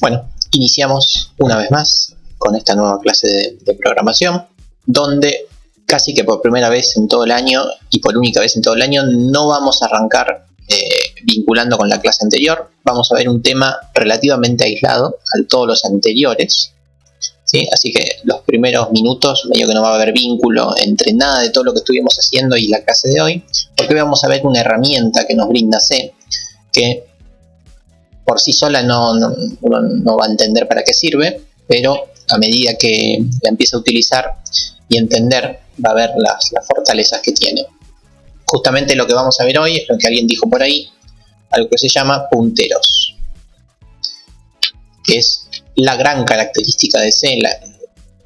Bueno, iniciamos una vez más con esta nueva clase de programación, donde casi que por primera vez en todo el año y por única vez en todo el año no vamos a arrancar vinculando con la clase anterior. Vamos a ver un tema relativamente aislado a todos los anteriores, ¿sí? Así que los primeros minutos medio que no va a haber vínculo entre nada de todo lo que estuvimos haciendo y la clase de hoy, porque hoy vamos a ver una herramienta que nos brinda C, que por sí sola uno no va a entender para qué sirve, pero a medida que la empieza a utilizar y entender, va a ver las fortalezas que tiene. Justamente lo que vamos a ver hoy es lo que alguien dijo por ahí, algo que se llama punteros, que es la gran característica de C,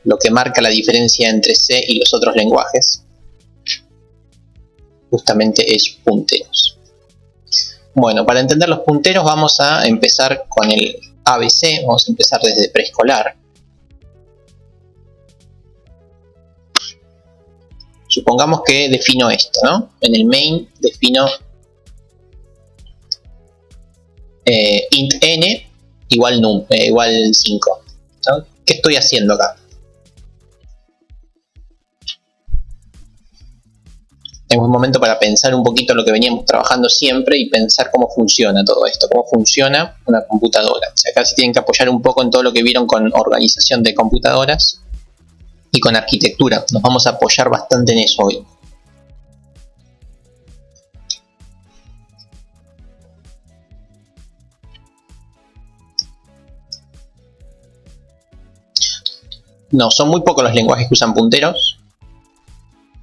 lo que marca la diferencia entre C y los otros lenguajes, justamente es punteros. Bueno, para entender los punteros vamos a empezar con el ABC, vamos a empezar desde preescolar. Supongamos que defino esto, ¿no? En el main defino int n igual 5. ¿No? ¿Qué estoy haciendo acá? Tengo un momento para pensar un poquito lo que veníamos trabajando siempre y pensar cómo funciona todo esto, cómo funciona una computadora. O sea, acá se tienen que apoyar un poco en todo lo que vieron con organización de computadoras y con arquitectura. Nos vamos a apoyar bastante en eso hoy. No, son muy pocos los lenguajes que usan punteros,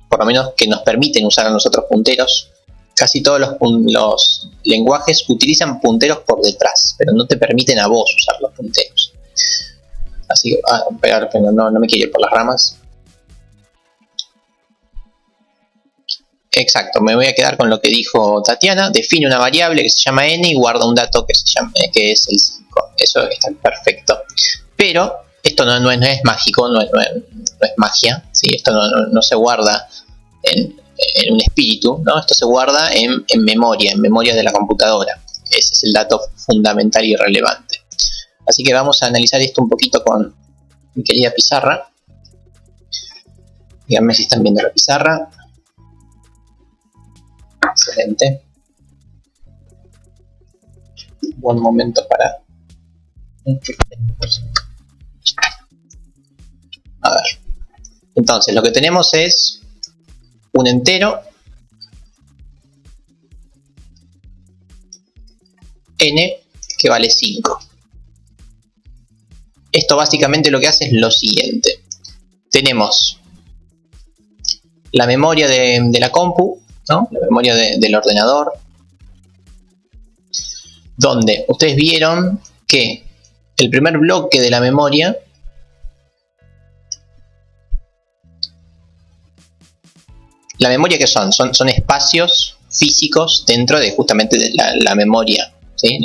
por lo menos que nos permiten usar a nosotros punteros. Casi todos los lenguajes utilizan punteros por detrás, pero no te permiten a vos usar los punteros. Así que, pero no me quiero ir por las ramas. Exacto, me voy a quedar con lo que dijo Tatiana. Define una variable que se llama n y guarda un dato que es el 5. Eso está perfecto. Pero esto no es mágico, no es magia, ¿sí? Esto no se guarda en un espíritu, ¿no? Esto se guarda en memoria de la computadora. Ese es el dato fundamental y relevante. Así que vamos a analizar esto un poquito con mi querida pizarra. Díganme si están viendo la pizarra. Excelente. Buen momento para... A ver. Entonces, lo que tenemos es un entero n que vale 5. Esto básicamente lo que hace es lo siguiente. Tenemos la memoria de la compu, ¿no? La memoria del ordenador, donde ustedes vieron que el primer bloque de la memoria ¿qué son? Son espacios físicos dentro de justamente de la memoria, ¿sí?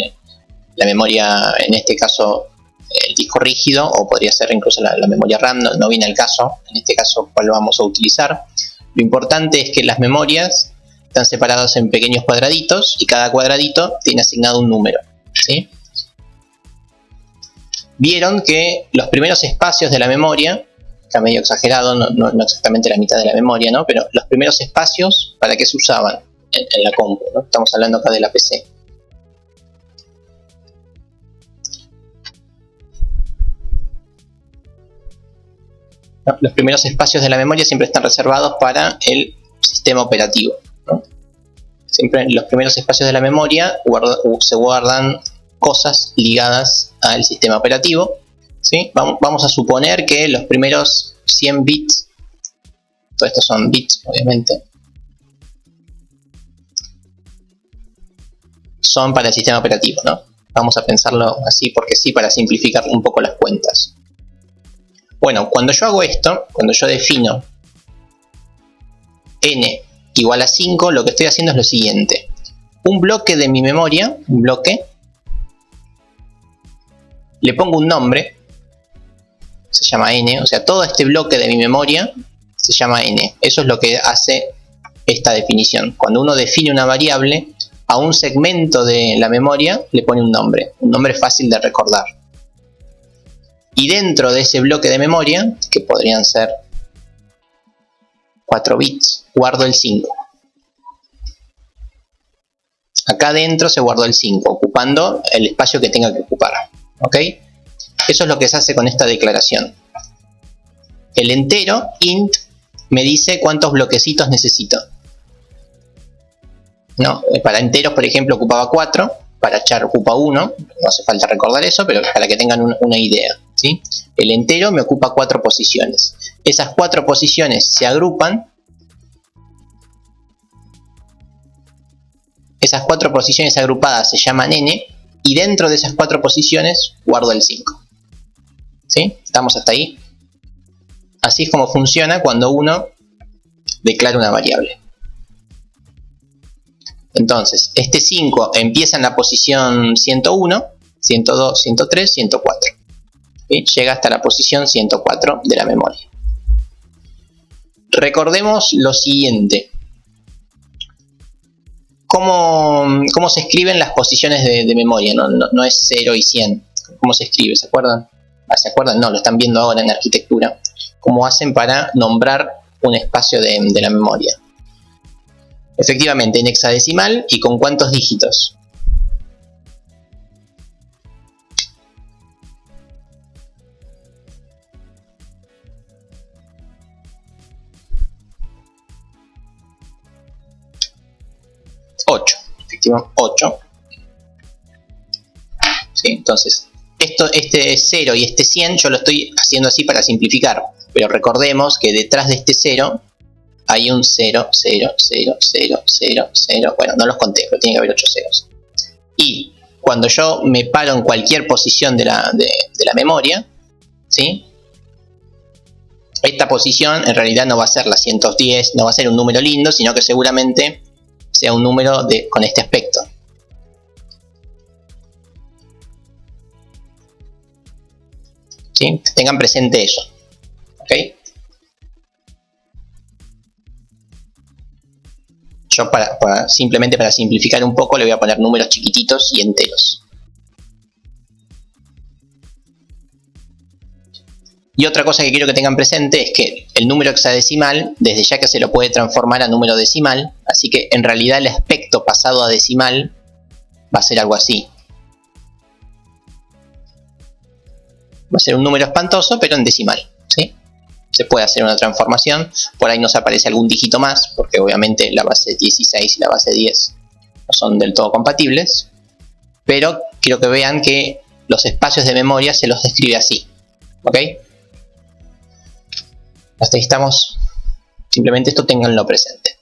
La memoria, en este caso, el disco rígido, o podría ser incluso la memoria RAM, no viene al caso. En este caso, ¿cuál lo vamos a utilizar? Lo importante es que las memorias están separadas en pequeños cuadraditos y cada cuadradito tiene asignado un número, ¿sí? Vieron que los primeros espacios de la memoria, está medio exagerado, no exactamente la mitad de la memoria, ¿no? Pero los primeros espacios, ¿para qué se usaban en la compu, ¿no? Estamos hablando acá de la PC. ¿No? Los primeros espacios de la memoria siempre están reservados para el sistema operativo, ¿no? Siempre los primeros espacios de la memoria se guardan cosas ligadas al sistema operativo, ¿sí? Vamos a suponer que los primeros 100 bits, todo esto son bits obviamente, son para el sistema operativo, ¿no? Vamos a pensarlo así porque sí, para simplificar un poco las cuentas. Bueno, cuando yo hago esto, cuando yo defino n igual a 5, lo que estoy haciendo es lo siguiente. Un bloque de mi memoria, le pongo un nombre, se llama n, o sea, todo este bloque de mi memoria se llama n. Eso es lo que hace esta definición. Cuando uno define una variable, a un segmento de la memoria le pone un nombre fácil de recordar. Y dentro de ese bloque de memoria, que podrían ser 4 bits, guardo el 5. Acá dentro se guardó el 5, ocupando el espacio que tenga que ocupar. ¿Ok? Eso es lo que se hace con esta declaración. El entero, int, me dice cuántos bloquecitos necesito. No, para enteros, por ejemplo, ocupaba 4. Para char ocupa 1. No hace falta recordar eso, pero para que tengan una idea. ¿Sí? El entero me ocupa 4 posiciones. Esas 4 posiciones se agrupan. Esas 4 posiciones agrupadas se llaman n. Y dentro de esas 4 posiciones guardo el 5. ¿Sí? ¿Estamos hasta ahí? Así es como funciona cuando uno declara una variable. Entonces, este 5 empieza en la posición 101, 102, 103, 104. ¿Sí? Llega hasta la posición 104 de la memoria. Recordemos lo siguiente. ¿Cómo se escriben las posiciones de memoria? No es 0 y 100. ¿Cómo se escribe? ¿Se acuerdan? ¿Se acuerdan? No, lo están viendo ahora en arquitectura. ¿Cómo hacen para nombrar un espacio de la memoria? Efectivamente, en hexadecimal. ¿Y con cuántos dígitos? Efectivamente, 8. ¿Sí? Entonces, este 0 y este 100 yo lo estoy haciendo así para simplificar. Pero recordemos que detrás de este 0 hay un 0, 0, 0, 0, 0, 0. Bueno, no los conté, pero tiene que haber 8 ceros. Y cuando yo me paro en cualquier posición de la memoria, ¿sí? Esta posición en realidad no va a ser la 110, no va a ser un número lindo, sino que seguramente sea un número con este aspecto. ¿Sí? Tengan presente eso. ¿Ok? Yo simplemente para simplificar un poco le voy a poner números chiquititos y enteros. Y otra cosa que quiero que tengan presente es que el número hexadecimal, desde ya que se lo puede transformar a número decimal, así que en realidad el aspecto pasado a decimal va a ser algo así. Va a ser un número espantoso, pero en decimal. ¿Sí? Se puede hacer una transformación. Por ahí nos aparece algún dígito más, porque obviamente la base 16 y la base 10 no son del todo compatibles. Pero quiero que vean que los espacios de memoria se los describe así. ¿Ok? Hasta ahí estamos. Simplemente esto ténganlo presente.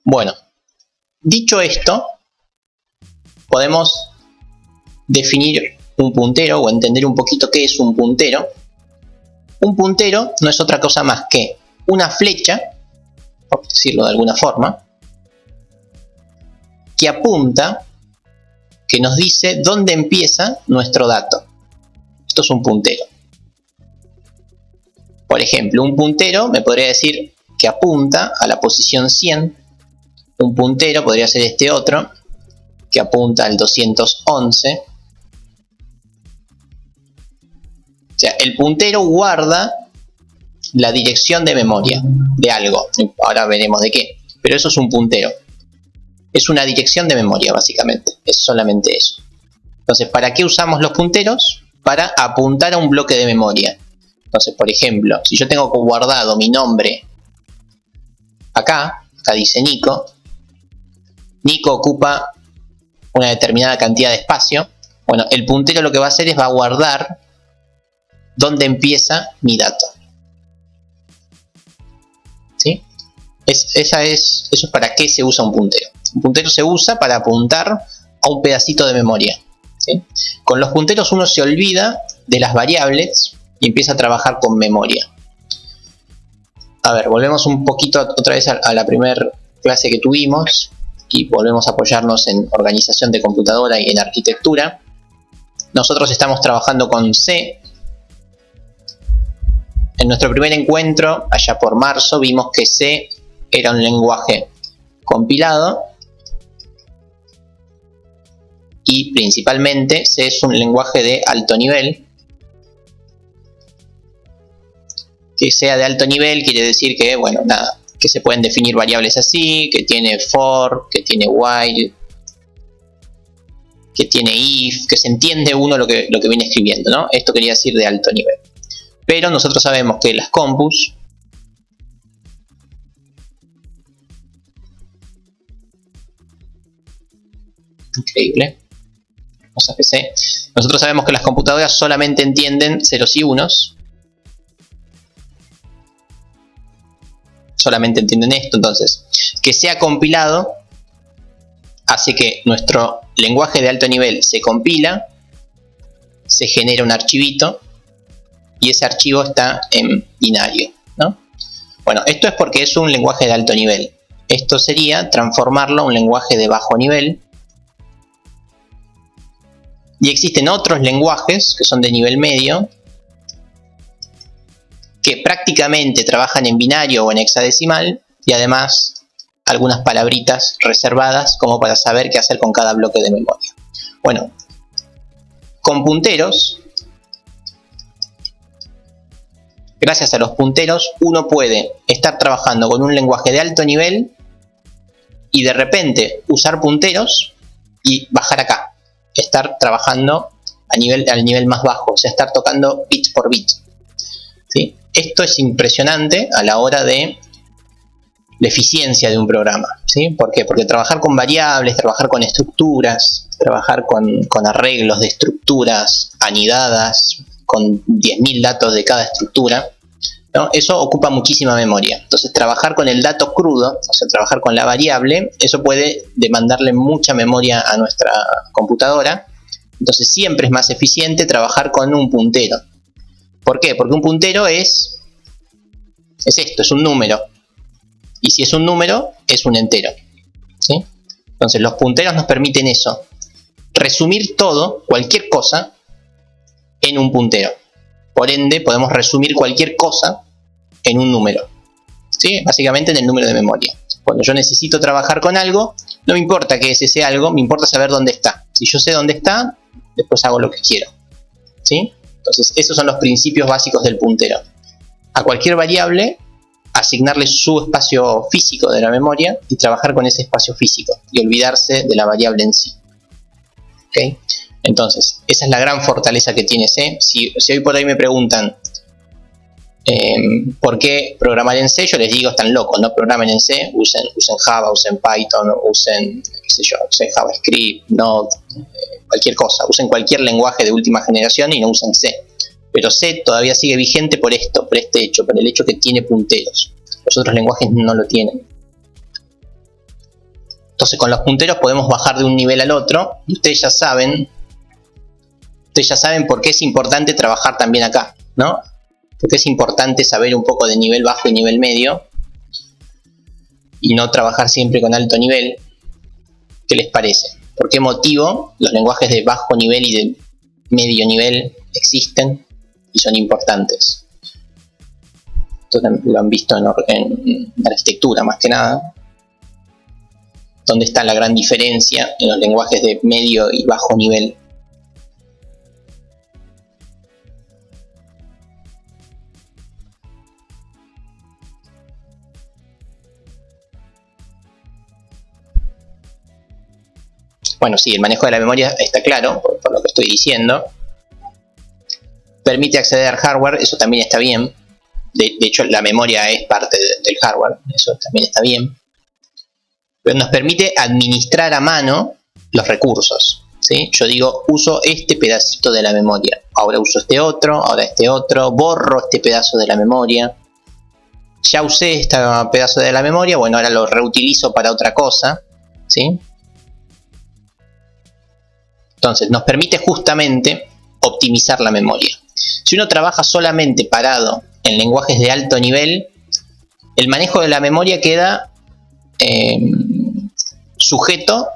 Bueno, dicho esto, podemos definir un puntero o entender un poquito qué es un puntero. Un puntero no es otra cosa más que una flecha, por decirlo de alguna forma, que apunta, que nos dice dónde empieza nuestro dato. Esto es un puntero. Por ejemplo, un puntero me podría decir que apunta a la posición 100. Un puntero podría ser este otro, que apunta al 211. O sea, el puntero guarda la dirección de memoria de algo. Ahora veremos de qué. Pero eso es un puntero. Es una dirección de memoria, básicamente. Es solamente eso. Entonces, ¿para qué usamos los punteros? Para apuntar a un bloque de memoria. Entonces, por ejemplo, si yo tengo guardado mi nombre acá dice Nico. Nico ocupa una determinada cantidad de espacio. Bueno, el puntero lo que va a hacer es va a guardar dónde empieza mi dato. ¿Sí? Eso es para qué se usa un puntero. Un puntero se usa para apuntar a un pedacito de memoria. ¿Sí? Con los punteros uno se olvida de las variables y empieza a trabajar con memoria. A ver, volvemos un poquito otra vez a la primera clase que tuvimos y volvemos a apoyarnos en organización de computadora y en arquitectura. Nosotros estamos trabajando con C. En nuestro primer encuentro, allá por marzo, vimos que C era un lenguaje compilado y principalmente C es un lenguaje de alto nivel, Que sea de alto nivel quiere decir que, bueno, nada, que se pueden definir variables así, que tiene for, que tiene while, que tiene if, que se entiende uno lo que viene escribiendo, ¿no? Esto quería decir de alto nivel. Pero nosotros sabemos que las compus increíble. Vamos a PC. Nosotros sabemos que las computadoras solamente entienden ceros y unos. Solamente entienden esto, entonces que sea compilado hace que nuestro lenguaje de alto nivel se compila, se genera un archivito y ese archivo está en binario, ¿no? Bueno, esto es porque es un lenguaje de alto nivel. Esto sería transformarlo a un lenguaje de bajo nivel. Y existen otros lenguajes que son de nivel medio, que prácticamente trabajan en binario o en hexadecimal, y además algunas palabritas reservadas como para saber qué hacer con cada bloque de memoria. Bueno, con punteros, gracias a los punteros, uno puede estar trabajando con un lenguaje de alto nivel y de repente usar punteros y bajar acá, estar trabajando al nivel más bajo, o sea, estar tocando bit por bit, ¿sí? Esto es impresionante a la hora de la eficiencia de un programa, ¿sí? ¿Por qué? Porque trabajar con variables, trabajar con estructuras, trabajar con arreglos de estructuras anidadas, con 10.000 datos de cada estructura, ¿no? Eso ocupa muchísima memoria. Entonces trabajar con el dato crudo, o sea, trabajar con la variable, eso puede demandarle mucha memoria a nuestra computadora. Entonces siempre es más eficiente trabajar con un puntero. ¿Por qué? Porque un puntero es esto, es un número. Y si es un número, es un entero, ¿sí? Entonces los punteros nos permiten eso. Resumir todo, cualquier cosa, en un puntero. Por ende, podemos resumir cualquier cosa en un número, ¿sí? Básicamente en el número de memoria. Cuando yo necesito trabajar con algo, no me importa que es ese algo, me importa saber dónde está. Si yo sé dónde está, después hago lo que quiero, ¿sí? Entonces, esos son los principios básicos del puntero. A cualquier variable, asignarle su espacio físico de la memoria y trabajar con ese espacio físico y olvidarse de la variable en sí. ¿Okay? Entonces, esa es la gran fortaleza que tiene C. Si hoy por hoy me preguntan ¿por qué programar en C? Yo les digo, están locos, no programen en C, usen Java, usen Python, usen, qué sé yo, usen JavaScript, Node, cualquier cosa, usen cualquier lenguaje de última generación y no usen C. Pero C todavía sigue vigente por esto, por este hecho, por el hecho que tiene punteros. Los otros lenguajes no lo tienen. Entonces con los punteros podemos bajar de un nivel al otro y ustedes ya saben por qué es importante trabajar también acá, ¿no? Porque es importante saber un poco de nivel bajo y nivel medio y no trabajar siempre con alto nivel. ¿Qué les parece? ¿Por qué motivo los lenguajes de bajo nivel y de medio nivel existen y son importantes? Esto lo han visto en arquitectura más que nada. ¿Dónde está la gran diferencia en los lenguajes de medio y bajo nivel? Bueno, sí, el manejo de la memoria está claro, por lo que estoy diciendo. Permite acceder al hardware, eso también está bien. De hecho, la memoria es parte del hardware, eso también está bien. Pero nos permite administrar a mano los recursos, ¿sí? Yo digo, uso este pedacito de la memoria, ahora uso este otro, ahora este otro, borro este pedazo de la memoria. Ya usé este pedazo de la memoria, bueno, ahora lo reutilizo para otra cosa, ¿sí? Entonces, nos permite justamente optimizar la memoria. Si uno trabaja solamente parado en lenguajes de alto nivel, el manejo de la memoria queda sujeto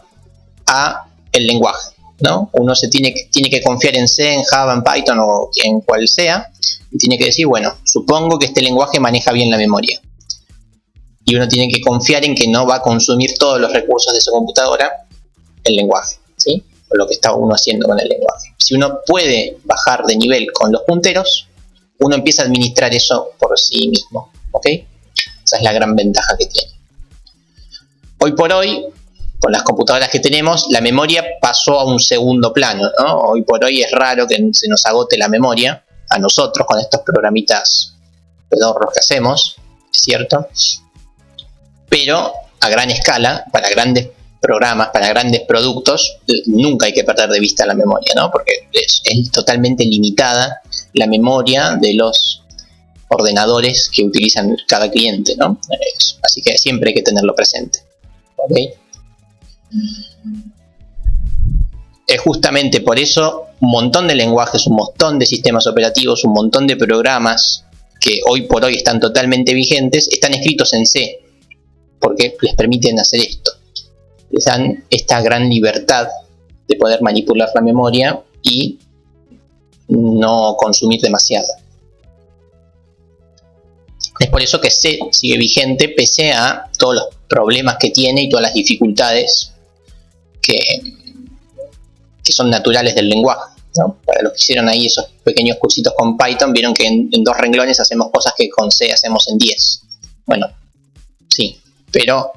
a el lenguaje, ¿no? Uno se tiene que confiar en C, en Java, en Python o en cual sea, y tiene que decir, bueno, supongo que este lenguaje maneja bien la memoria. Y uno tiene que confiar en que no va a consumir todos los recursos de su computadora el lenguaje, ¿sí? O lo que está uno haciendo con el lenguaje. Si uno puede bajar de nivel con los punteros, uno empieza a administrar eso por sí mismo, ¿ok? Esa es la gran ventaja que tiene. Hoy por hoy, con las computadoras que tenemos, la memoria pasó a un segundo plano, ¿no? Hoy por hoy es raro que se nos agote la memoria, a nosotros con estos programitas pedorros que hacemos, es cierto, pero a gran escala, para grandes programas, para grandes productos, nunca hay que perder de vista la memoria, ¿no? Porque es totalmente limitada la memoria de los ordenadores que utilizan cada cliente, ¿no? Así que siempre hay que tenerlo presente, ¿ok? Es justamente por eso un montón de lenguajes, un montón de sistemas operativos, un montón de programas que hoy por hoy están totalmente vigentes, están escritos en C, porque les permiten hacer esto. Les dan esta gran libertad de poder manipular la memoria y no consumir demasiado. Es por eso que C sigue vigente pese a todos los problemas que tiene y todas las dificultades que son naturales del lenguaje, ¿no? Para los que hicieron ahí esos pequeños cursitos con Python, vieron que en 2 renglones hacemos cosas que con C hacemos en 10. Bueno, sí, pero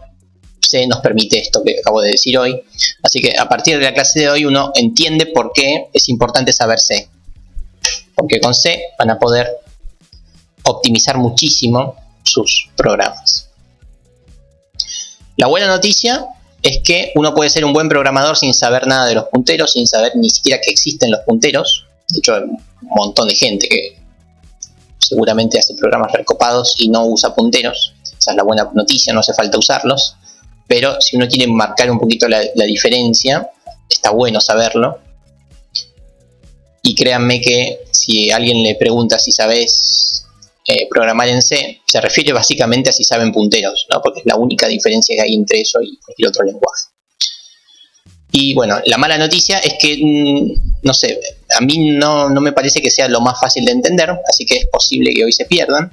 C nos permite esto que acabo de decir hoy. Así que a partir de la clase de hoy uno entiende por qué es importante saber C. Porque con C van a poder optimizar muchísimo sus programas. La buena noticia es que uno puede ser un buen programador sin saber nada de los punteros, sin saber ni siquiera que existen los punteros. De hecho, hay un montón de gente que seguramente hace programas recopados y no usa punteros. Esa es la buena noticia, no hace falta usarlos. Pero si uno quiere marcar un poquito la diferencia, está bueno saberlo. Y créanme que si alguien le pregunta si sabes programar en C, se refiere básicamente a si saben punteros, ¿no? Porque es la única diferencia que hay entre eso y cualquier otro lenguaje. Y bueno, la mala noticia es que, no sé, a mí no me parece que sea lo más fácil de entender, así que es posible que hoy se pierdan,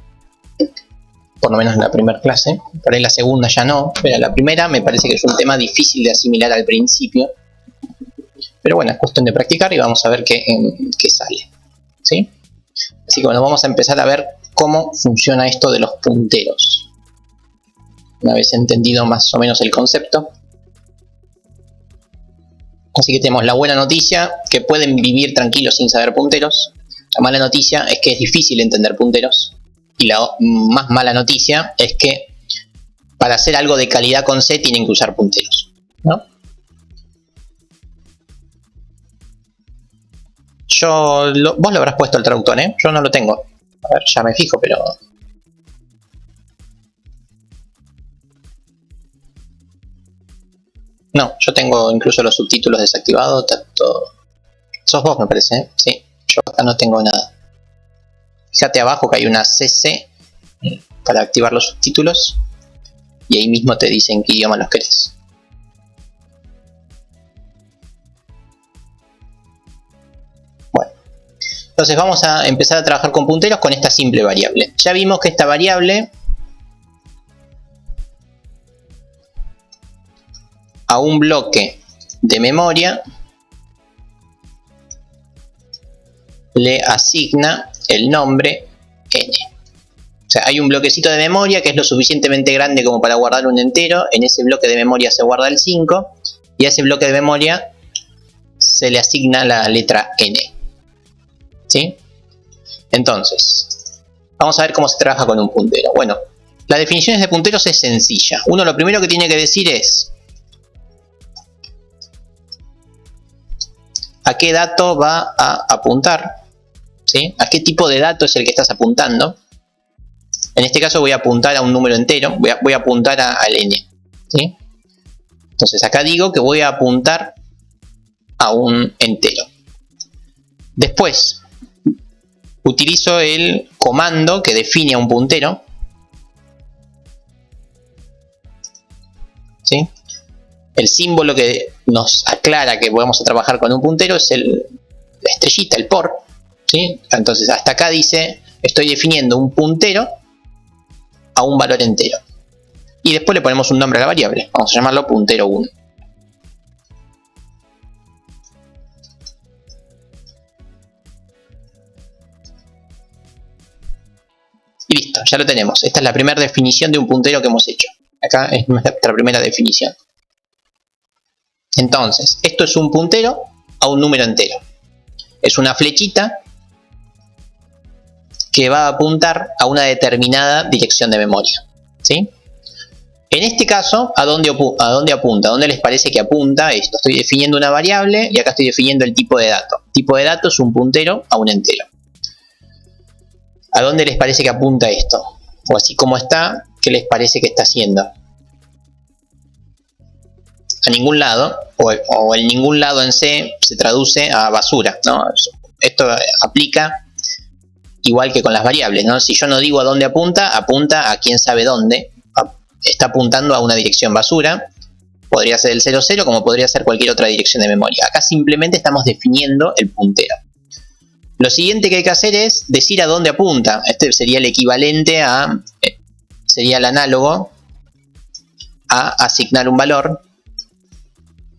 por lo menos en la primera clase. Por ahí la segunda ya no, pero la primera me parece que es un tema difícil de asimilar al principio. Pero bueno, es cuestión de practicar y vamos a ver qué sale, ¿sí? Así que bueno, vamos a empezar a ver cómo funciona esto de los punteros. Una vez entendido más o menos el concepto. Así que tenemos la buena noticia, que pueden vivir tranquilos sin saber punteros. La mala noticia es que es difícil entender punteros. Y la más mala noticia es que para hacer algo de calidad con C tienen que usar punteros, ¿no? Vos lo habrás puesto el traductor, ¿eh? Yo no lo tengo. A ver, ya me fijo, pero... No, yo tengo incluso los subtítulos desactivados, todo. Sos vos, me parece, ¿eh? Sí, yo acá no tengo nada. Fíjate abajo que hay una CC para activar los subtítulos y ahí mismo te dicen qué idioma los querés. Bueno, entonces vamos a empezar a trabajar con punteros con esta simple variable. Ya vimos que esta variable a un bloque de memoria le asigna el nombre n. O sea, hay un bloquecito de memoria que es lo suficientemente grande como para guardar un entero. En ese bloque de memoria se guarda el 5 y a ese bloque de memoria se le asigna la letra n, ¿sí? Entonces, vamos a ver cómo se trabaja con un puntero. Bueno, las definiciones de punteros es sencilla. Uno lo primero que tiene que decir es a qué dato va a apuntar, ¿sí? A qué tipo de dato es el que estás apuntando. En este caso voy a apuntar a un número entero, voy a apuntar al n, ¿sí? Entonces acá digo que voy a apuntar a un entero. Después utilizo el comando que define a un puntero, ¿sí? El símbolo que nos aclara que vamos a trabajar con un puntero es la estrellita, el por, ¿sí? Entonces hasta acá dice, estoy definiendo un puntero a un valor entero. Y después le ponemos un nombre a la variable. Vamos a llamarlo puntero 1. Y listo, ya lo tenemos. Esta es la primera definición de un puntero que hemos hecho. Acá es nuestra primera definición. Entonces, esto es un puntero a un número entero. Es una flechita que va a apuntar a una determinada dirección de memoria, ¿sí? En este caso, ¿a dónde apunta? ¿A dónde les parece que apunta esto? Estoy definiendo una variable y acá estoy definiendo el tipo de dato. El tipo de dato es un puntero a un entero. ¿A dónde les parece que apunta esto? O así como está, ¿qué les parece que está haciendo? A ningún lado, o en ningún lado en C se traduce a basura, ¿no? Esto aplica igual que con las variables, ¿no? Si yo no digo a dónde apunta, apunta a quién sabe dónde. Está apuntando a una dirección basura. Podría ser el 00 como podría ser cualquier otra dirección de memoria. Acá simplemente estamos definiendo el puntero. Lo siguiente que hay que hacer es decir a dónde apunta. Este sería el equivalente a... sería el análogo a asignar un valor.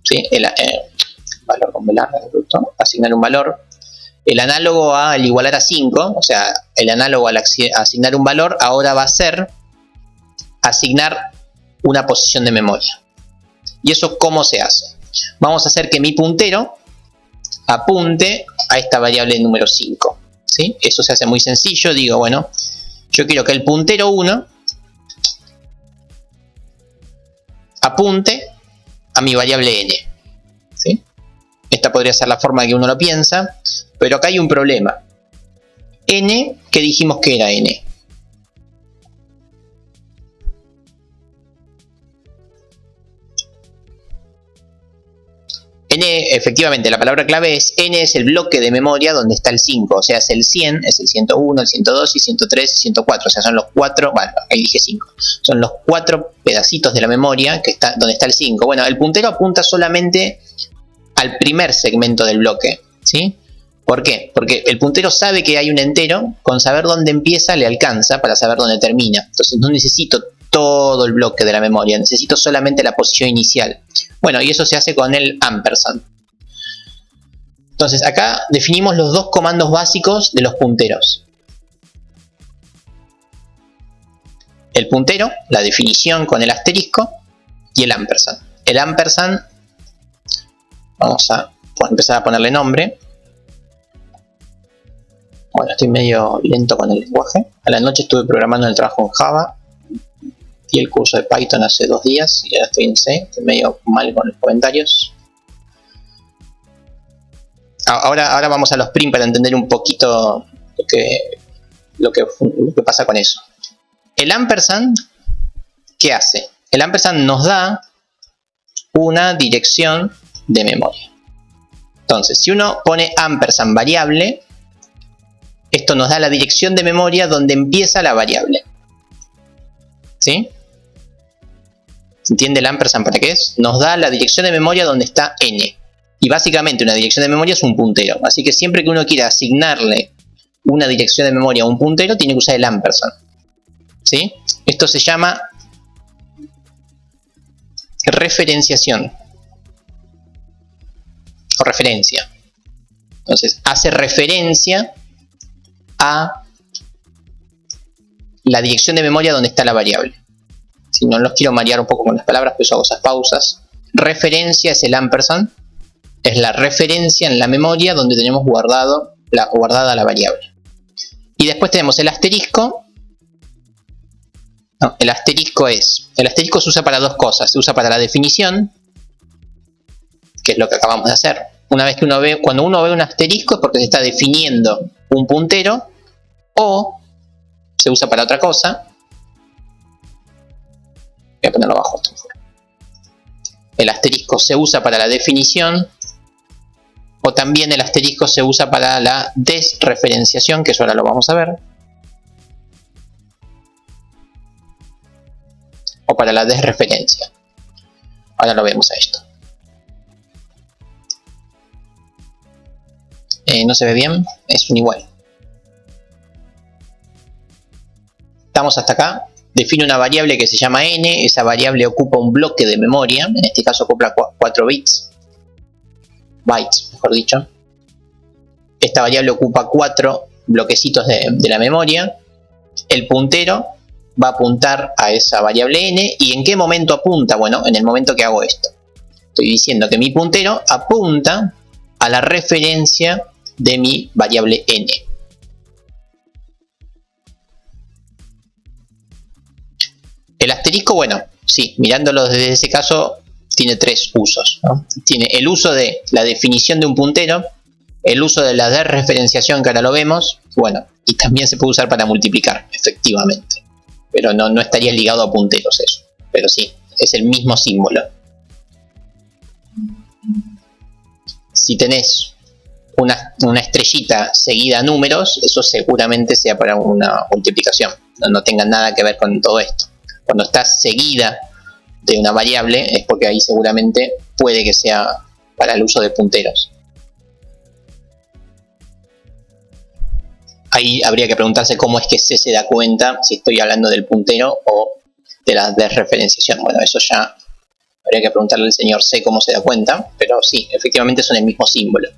¿Sí? Valor con velar, asignar un valor. El análogo al igualar a 5, o sea, el análogo al asignar un valor, ahora va a ser asignar una posición de memoria. ¿Y eso cómo se hace? Vamos a hacer que mi puntero apunte a esta variable número 5. ¿Sí? Eso se hace muy sencillo. Digo, bueno, yo quiero que el puntero 1 apunte a mi variable n. ¿Sí? Esta podría ser la forma que uno lo piensa, pero acá hay un problema. N, ¿qué dijimos que era n? N, efectivamente, la palabra clave es N es el bloque de memoria donde está el 5, o sea, es el 100, es el 101, el 102, y 103 y 104, o sea, son los 4, bueno, ahí dije 5, son los 4 pedacitos de la memoria que está, donde está el 5. Bueno, el puntero apunta solamente al primer segmento del bloque, ¿sí? ¿Por qué? Porque el puntero sabe que hay un entero, con saber dónde empieza le alcanza para saber dónde termina. Entonces no necesito todo el bloque de la memoria, necesito solamente la posición inicial. Bueno, y eso se hace con el ampersand. Entonces acá definimos los dos comandos básicos de los punteros. El puntero, la definición con el asterisco, y el ampersand. El ampersand, vamos a empezar a ponerle nombre. Bueno, estoy medio lento con el lenguaje. A la noche estuve programando el trabajo en Java. Y el curso de Python hace 2 días y ahora estoy en C. Estoy medio mal con los comentarios. Ahora vamos a los prim para entender un poquito lo que pasa con eso. El ampersand, ¿qué hace? El ampersand nos da una dirección de memoria. Entonces, si uno pone ampersand variable, esto nos da la dirección de memoria donde empieza la variable. ¿Sí? ¿Se entiende el ampersand para qué es? Nos da la dirección de memoria donde está n. Y básicamente una dirección de memoria es un puntero. Así que siempre que uno quiera asignarle una dirección de memoria a un puntero, tiene que usar el ampersand. ¿Sí? Esto se llama referenciación. O referencia. Entonces, hace referencia a la dirección de memoria donde está la variable. Si no los quiero marear un poco con las palabras, pues hago esas pausas. Referencia es el ampersand. Es la referencia en la memoria donde tenemos guardada la variable. Y después tenemos el asterisco. No, el asterisco se usa para dos cosas. Se usa para la definición, que es lo que acabamos de hacer. Una vez que cuando uno ve un asterisco es porque se está definiendo un puntero, o se usa para otra cosa. Voy a ponerlo abajo. El asterisco se usa para la definición, o también el asterisco se usa para la desreferenciación, que eso ahora lo vamos a ver. O para la desreferencia. Ahora lo vemos a esto. No se ve bien, es un igual. Estamos hasta acá. Define una variable que se llama n. Esa variable ocupa un bloque de memoria. En este caso ocupa 4 bytes, mejor dicho. Esta variable ocupa 4 bloquecitos de la memoria. el puntero va a apuntar a esa variable n. ¿Y en qué momento apunta? Bueno, en el momento que hago esto. Estoy diciendo que mi puntero apunta a la referencia de mi variable n. El asterisco, bueno, sí, mirándolo desde ese caso, tiene tres usos, ¿no? Tiene el uso de la definición de un puntero, el uso de la desreferenciación, que ahora lo vemos, bueno, y también se puede usar para multiplicar, efectivamente. Pero no estaría ligado a punteros eso, pero sí, es el mismo símbolo. Si tenés una estrellita seguida a números, eso seguramente sea para una multiplicación, no tenga nada que ver con todo esto. Cuando está seguida de una variable es porque ahí seguramente puede que sea para el uso de punteros. Ahí habría que preguntarse cómo es que C se da cuenta si estoy hablando del puntero o de la desreferenciación. Bueno, eso ya habría que preguntarle al señor C cómo se da cuenta, pero sí, efectivamente son el mismo símbolo.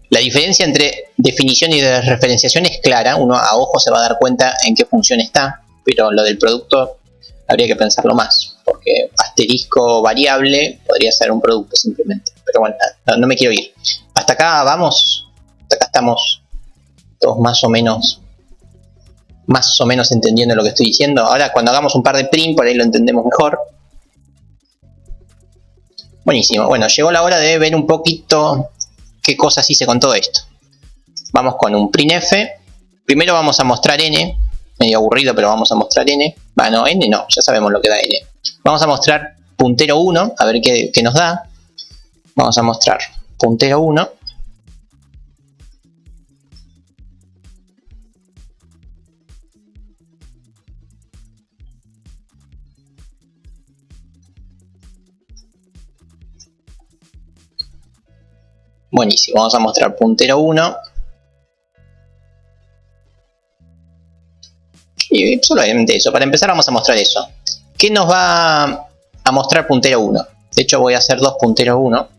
La diferencia entre definición y desreferenciación es clara, uno a ojo se va a dar cuenta en qué función está, pero lo del producto habría que pensarlo más, porque asterisco variable podría ser un producto simplemente. Pero bueno, no me quiero ir. Hasta acá vamos, hasta acá estamos todos más o menos entendiendo lo que estoy diciendo. Ahora cuando hagamos un par de print, por ahí lo entendemos mejor. Buenísimo, bueno, llegó la hora de ver un poquito qué cosas hice con todo esto. Vamos con un printf. Primero vamos a mostrar n, medio aburrido, pero vamos a mostrar n. No, n no, ya sabemos lo que da n. Vamos a mostrar puntero 1, a ver qué nos da. Vamos a mostrar puntero 1. Buenísimo, vamos a mostrar puntero 1. Y solamente eso, para empezar vamos a mostrar eso. ¿Qué nos va a mostrar puntero 1? De hecho voy a hacer dos punteros 1.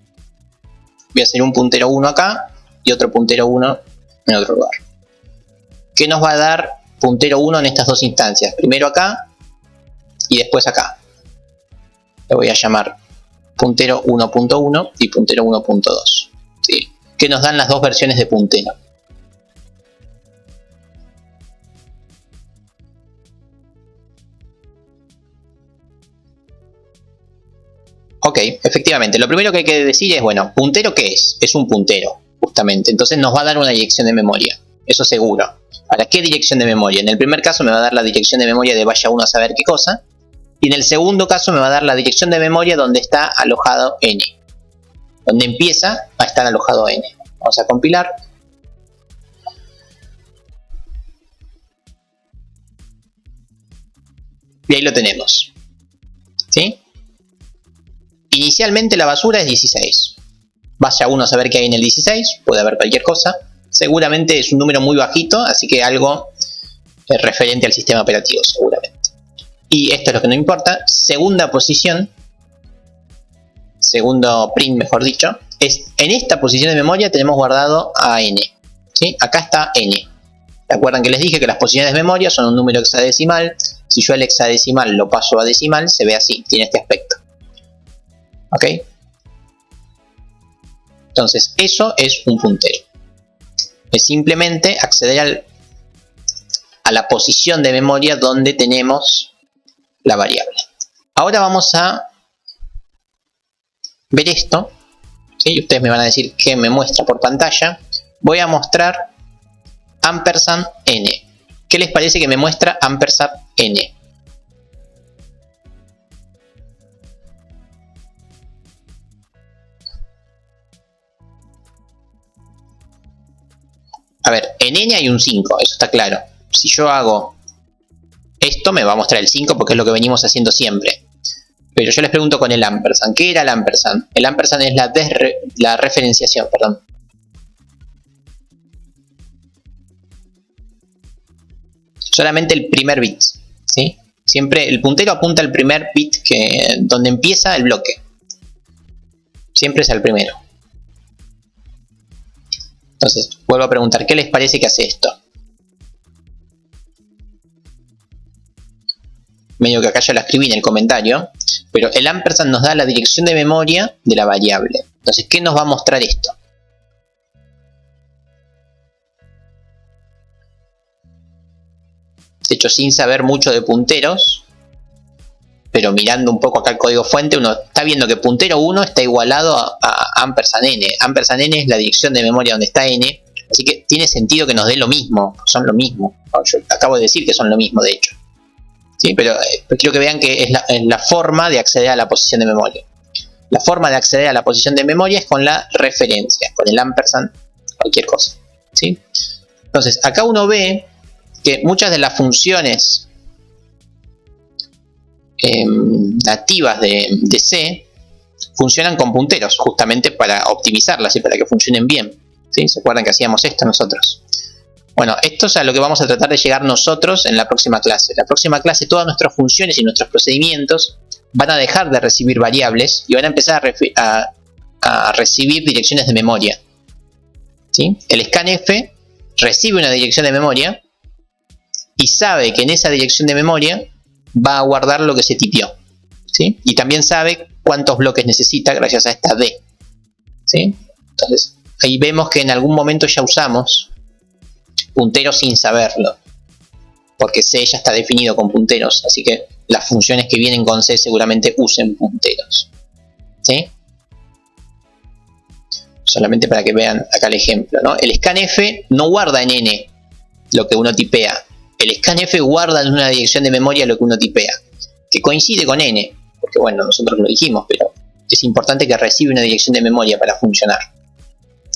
Voy a hacer un puntero 1 acá y otro puntero 1 en otro lugar. ¿Qué nos va a dar puntero 1 en estas dos instancias? Primero acá y después acá. Le voy a llamar puntero 1.1 y puntero 1.2. ¿Sí? ¿Qué nos dan las dos versiones de puntero? Ok, efectivamente, lo primero que hay que decir es, bueno, ¿puntero qué es? Es un puntero, justamente. Entonces nos va a dar una dirección de memoria, eso seguro. ¿Para qué dirección de memoria? En el primer caso me va a dar la dirección de memoria de vaya uno a saber qué cosa. Y en el segundo caso me va a dar la dirección de memoria donde está alojado n. Donde empieza a estar alojado n. Vamos a compilar. Y ahí lo tenemos. ¿Sí? Inicialmente la basura es 16. Vaya uno a saber qué hay en el 16, puede haber cualquier cosa. Seguramente es un número muy bajito, así que algo referente al sistema operativo, seguramente. Y esto es lo que no importa. Segunda posición, segundo print mejor dicho, es en esta posición de memoria tenemos guardado a n. ¿Sí? Acá está n. ¿Recuerdan que les dije que las posiciones de memoria son un número hexadecimal? Si yo el hexadecimal lo paso a decimal, se ve así, tiene este aspecto. ¿Ok? Entonces, eso es un puntero. Es simplemente acceder a la posición de memoria donde tenemos la variable. Ahora vamos a ver esto. ¿Sí? Ustedes me van a decir qué me muestra por pantalla. Voy a mostrar ampersand n. ¿Qué les parece que me muestra ampersand n? A ver, en n hay un 5, eso está claro. Si yo hago esto me va a mostrar el 5 porque es lo que venimos haciendo siempre. Pero yo les pregunto con el ampersand. ¿Qué era el ampersand? El ampersand es la referenciación, perdón. Solamente el primer bit, ¿sí? Siempre el puntero apunta al primer bit donde empieza el bloque. Siempre es al primero. Entonces, vuelvo a preguntar, ¿qué les parece que hace esto? medio que acá ya la escribí en el comentario, pero el ampersand nos da la dirección de memoria de la variable. Entonces, ¿qué nos va a mostrar esto? De hecho, sin saber mucho de punteros, pero mirando un poco acá el código fuente, uno está viendo que puntero 1 está igualado a ampersand n. Ampersand n es la dirección de memoria donde está n, así que tiene sentido que nos dé lo mismo, son lo mismo. Yo acabo de decir que son lo mismo, de hecho. ¿Sí? Pero quiero que vean que es la forma de acceder a la posición de memoria. La forma de acceder a la posición de memoria es con la referencia, con el ampersand, cualquier cosa. ¿Sí? Entonces, acá uno ve que muchas de las funciones nativas de C funcionan con punteros, justamente para optimizarlas y para que funcionen bien. ¿Sí? ¿Se acuerdan que hacíamos esto nosotros? Bueno, esto es a lo que vamos a tratar de llegar nosotros en la próxima clase. En la próxima clase todas nuestras funciones y nuestros procedimientos van a dejar de recibir variables y van a empezar a recibir direcciones de memoria. ¿Sí? El scanf recibe una dirección de memoria y sabe que en esa dirección de memoria va a guardar lo que se tipió. ¿Sí? Y también sabe cuántos bloques necesita gracias a esta D. ¿Sí? Entonces, ahí vemos que en algún momento ya usamos punteros sin saberlo, porque C ya está definido con punteros, así que las funciones que vienen con C seguramente usen punteros. ¿Sí? Solamente para que vean acá el ejemplo, ¿no? El scanf no guarda en n lo que uno tipea. El scanf guarda en una dirección de memoria lo que uno tipea, que coincide con n, porque bueno, nosotros lo dijimos, pero es importante que reciba una dirección de memoria para funcionar,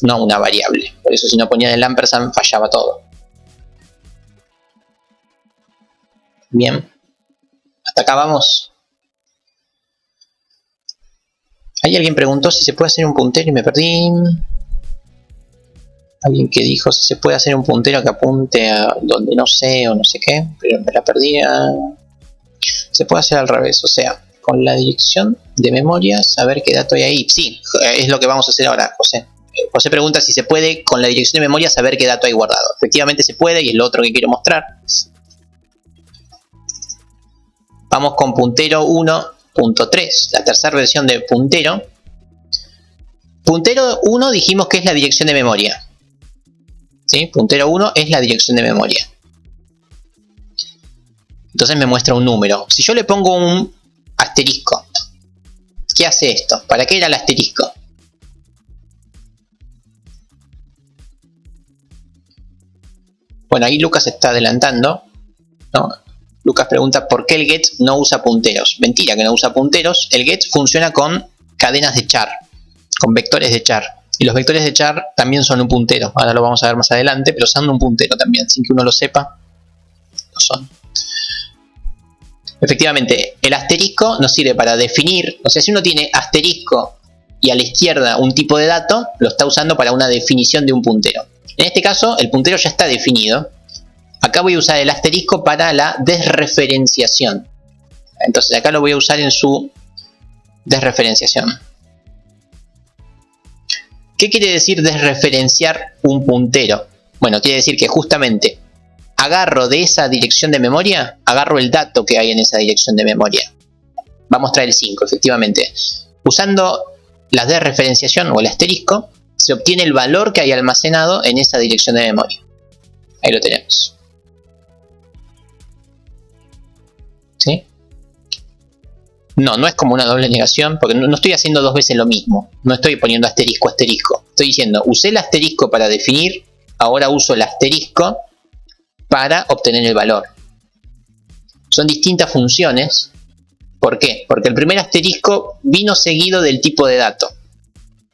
no una variable. Por eso si no ponían el ampersand fallaba todo. Bien, hasta acá vamos. Ahí alguien preguntó si se puede hacer un puntero y me perdí. Alguien que dijo si se puede hacer un puntero que apunte a donde no sé o no sé qué, pero me la perdí. Se puede hacer al revés, o sea, con la dirección de memoria saber qué dato hay ahí. Sí, es lo que vamos a hacer ahora, José. José pregunta si se puede con la dirección de memoria saber qué dato hay guardado. Efectivamente se puede y es lo otro que quiero mostrar. Vamos con puntero 1.3, la tercera versión de puntero. Puntero 1 dijimos que es la dirección de memoria. ¿Sí? Puntero 1 es la dirección de memoria. Entonces me muestra un número. Si yo le pongo un asterisco, ¿qué hace esto? ¿Para qué era el asterisco? Bueno, ahí Lucas está adelantando, ¿no? Lucas pregunta por qué el get no usa punteros. Mentira que no usa punteros. El get funciona con cadenas de char, con vectores de char. Y los vectores de char también son un puntero. Ahora lo vamos a ver más adelante, pero son un puntero también. Sin que uno lo sepa, lo son. Efectivamente, el asterisco nos sirve para definir. O sea, si uno tiene asterisco y a la izquierda un tipo de dato, lo está usando para una definición de un puntero. En este caso, el puntero ya está definido. Acá voy a usar el asterisco para la desreferenciación. Entonces acá lo voy a usar en su desreferenciación. ¿Qué quiere decir desreferenciar un puntero? Bueno, quiere decir que justamente agarro de esa dirección de memoria, agarro el dato que hay en esa dirección de memoria. Va a mostrar el 5, efectivamente. Usando la desreferenciación o el asterisco, se obtiene el valor que hay almacenado en esa dirección de memoria. Ahí lo tenemos. ¿Sí? No es como una doble negación, porque no estoy haciendo dos veces lo mismo. No estoy poniendo asterisco, asterisco. Estoy diciendo, usé el asterisco para definir, ahora uso el asterisco para obtener el valor. Son distintas funciones. ¿Por qué? Porque el primer asterisco vino seguido del tipo de dato.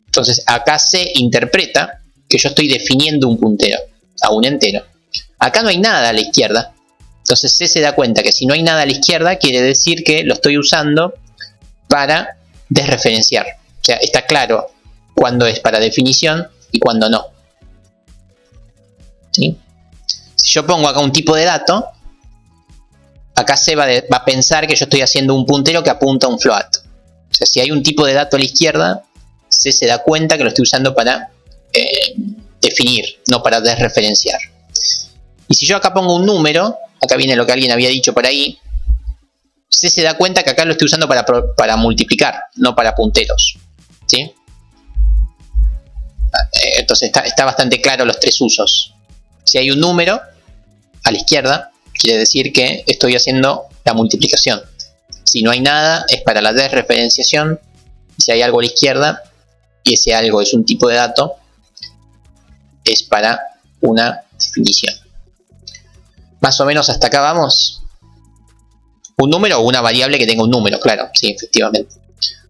Entonces acá se interpreta que yo estoy definiendo un puntero a un entero. Acá no hay nada a la izquierda. Entonces C se da cuenta que si no hay nada a la izquierda, quiere decir que lo estoy usando para desreferenciar. O sea, está claro cuándo es para definición y cuándo no. ¿Sí? Si yo pongo acá un tipo de dato, acá C va a pensar que yo estoy haciendo un puntero que apunta a un float. O sea, si hay un tipo de dato a la izquierda, C se da cuenta que lo estoy usando para definir, no para desreferenciar. Y si yo acá pongo un número, acá viene lo que alguien había dicho por ahí, usted se da cuenta que acá lo estoy usando para multiplicar, no para punteros, ¿sí? Entonces está bastante claro los tres usos. Si hay un número a la izquierda, quiere decir que estoy haciendo la multiplicación. Si no hay nada, es para la desreferenciación. Si hay algo a la izquierda, y ese algo es un tipo de dato, es para una definición. Más o menos hasta acá vamos. Un número o una variable que tenga un número, claro, sí, efectivamente.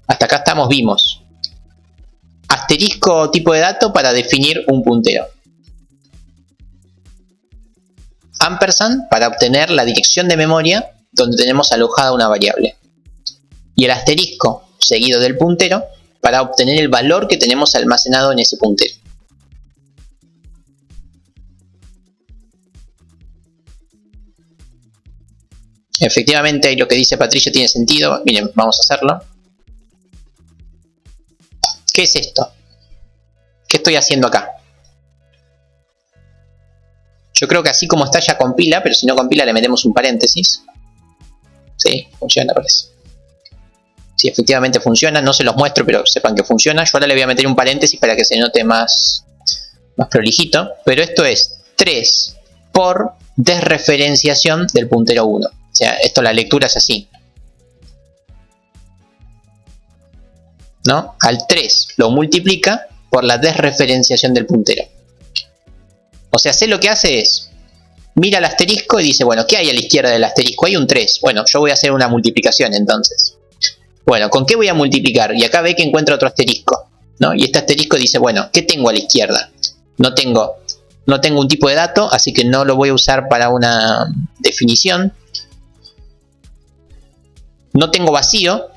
Hasta acá estamos, vimos. Asterisco tipo de dato para definir un puntero. Ampersand para obtener la dirección de memoria donde tenemos alojada una variable. Y el asterisco seguido del puntero para obtener el valor que tenemos almacenado en ese puntero. Efectivamente, lo que dice Patricia tiene sentido. Miren, vamos a hacerlo. ¿Qué es esto? ¿Qué estoy haciendo acá? Yo creo que así como está ya compila, pero si no compila le metemos un paréntesis. Sí, funciona, parece. Sí, efectivamente funciona. No se los muestro, pero sepan que funciona. Yo ahora le voy a meter un paréntesis para que se note más prolijito. Pero esto es 3 por desreferenciación del puntero 1. O sea, esto la lectura es así, ¿no? Al 3 lo multiplica por la desreferenciación del puntero. O sea, C lo que hace es, mira el asterisco y dice, bueno, ¿qué hay a la izquierda del asterisco? Hay un 3. Bueno, yo voy a hacer una multiplicación entonces. Bueno, ¿con qué voy a multiplicar? Y acá ve que encuentra otro asterisco, ¿no? Y este asterisco dice, bueno, ¿qué tengo a la izquierda? No tengo un tipo de dato, así que no lo voy a usar para una definición. No tengo vacío,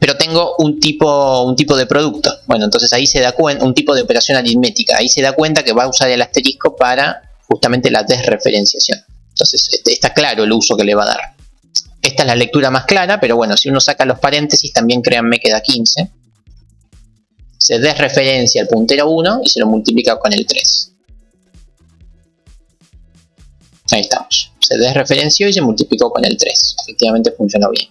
pero tengo un tipo de producto. Bueno, entonces ahí se da cuenta, un tipo de operación aritmética. Ahí se da cuenta que va a usar el asterisco para justamente la desreferenciación. Entonces está claro el uso que le va a dar. Esta es la lectura más clara, pero bueno, si uno saca los paréntesis, también créanme que da 15. Se desreferencia el puntero 1 y se lo multiplica con el 3. Ahí estamos. Se desreferenció y se multiplicó con el 3. Efectivamente funcionó bien.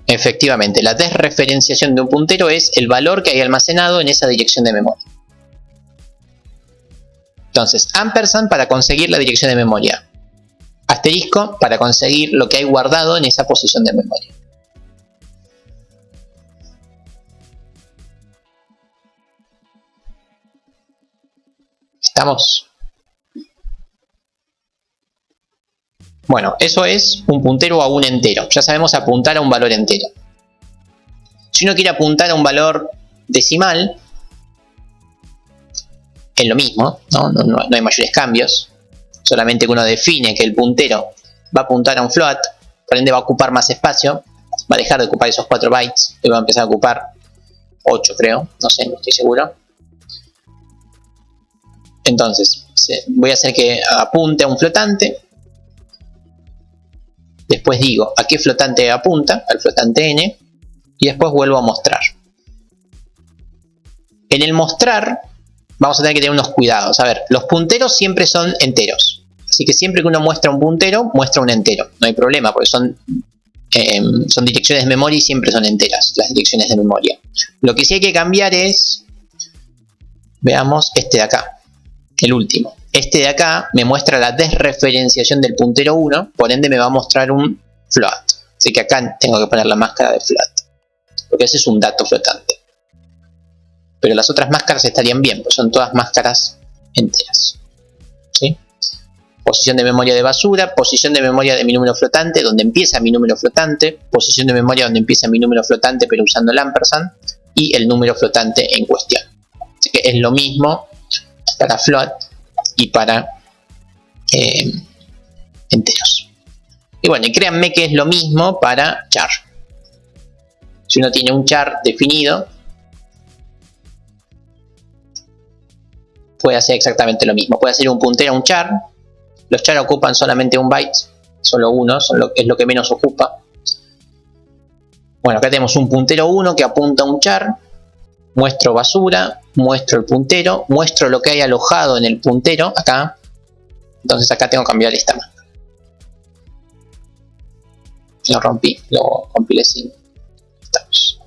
Efectivamente, la desreferenciación de un puntero es el valor que hay almacenado en esa dirección de memoria. Entonces, ampersand para conseguir la dirección de memoria. Asterisco para conseguir lo que hay guardado en esa posición de memoria. ¿Estamos? Bueno, eso es un puntero a un entero. Ya sabemos apuntar a un valor entero. Si uno quiere apuntar a un valor decimal, es lo mismo, no hay mayores cambios. Solamente que uno define que el puntero va a apuntar a un float, por ende va a ocupar más espacio, va a dejar de ocupar esos 4 bytes y va a empezar a ocupar 8, creo, no sé, no estoy seguro. Entonces, voy a hacer que apunte a un flotante. Después digo a qué flotante apunta, al flotante n, y después vuelvo a mostrar. En el mostrar vamos a tener que tener unos cuidados. A ver, los punteros siempre son enteros. Así que siempre que uno muestra un puntero, muestra un entero. No hay problema, porque son direcciones de memoria y siempre son enteras las direcciones de memoria. Lo que sí hay que cambiar es, veamos este de acá, el último. Este de acá me muestra la desreferenciación del puntero 1, por ende me va a mostrar un float. Así que acá tengo que poner la máscara de float, porque ese es un dato flotante. Pero las otras máscaras estarían bien, pues son todas máscaras enteras. ¿Sí? Posición de memoria de basura, posición de memoria de mi número flotante, donde empieza mi número flotante, posición de memoria donde empieza mi número flotante, pero usando el ampersand, y el número flotante en cuestión. Así que es lo mismo para float y para enteros. Y bueno, y créanme que es lo mismo para char. Si uno tiene un char definido, puede hacer exactamente lo mismo. Puede hacer un puntero a un char. Los char ocupan solamente un byte, solo uno, es lo que menos ocupa. Bueno, acá tenemos un puntero 1 que apunta a un char muestro basura, muestro el puntero, muestro lo que hay alojado en el puntero acá. Entonces acá tengo que cambiar esta marca. Lo rompí, lo compilé sin. Estamos.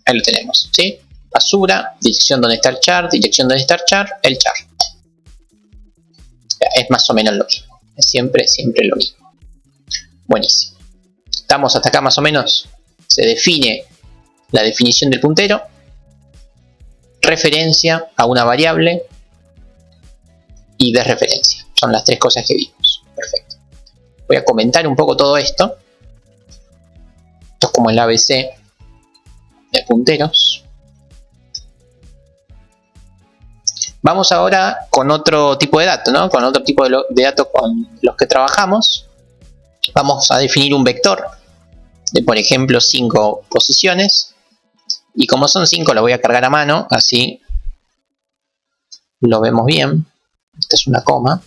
Ahí lo tenemos, ¿sí? Basura, dirección donde está el char, dirección donde está el char, Es más o menos lo mismo. Es siempre lo mismo. Buenísimo. Estamos hasta acá más o menos. Se define la definición del puntero, referencia a una variable y desreferencia. Son las tres cosas que vimos. Perfecto. Voy a comentar un poco todo esto. Esto es como el ABC de punteros. Vamos ahora con otro tipo de datos, ¿no? Con otro tipo de datos con los que trabajamos. Vamos a definir un vector de, por ejemplo, 5 posiciones. Y como son 5, lo voy a cargar a mano, así lo vemos bien. Esta es una coma.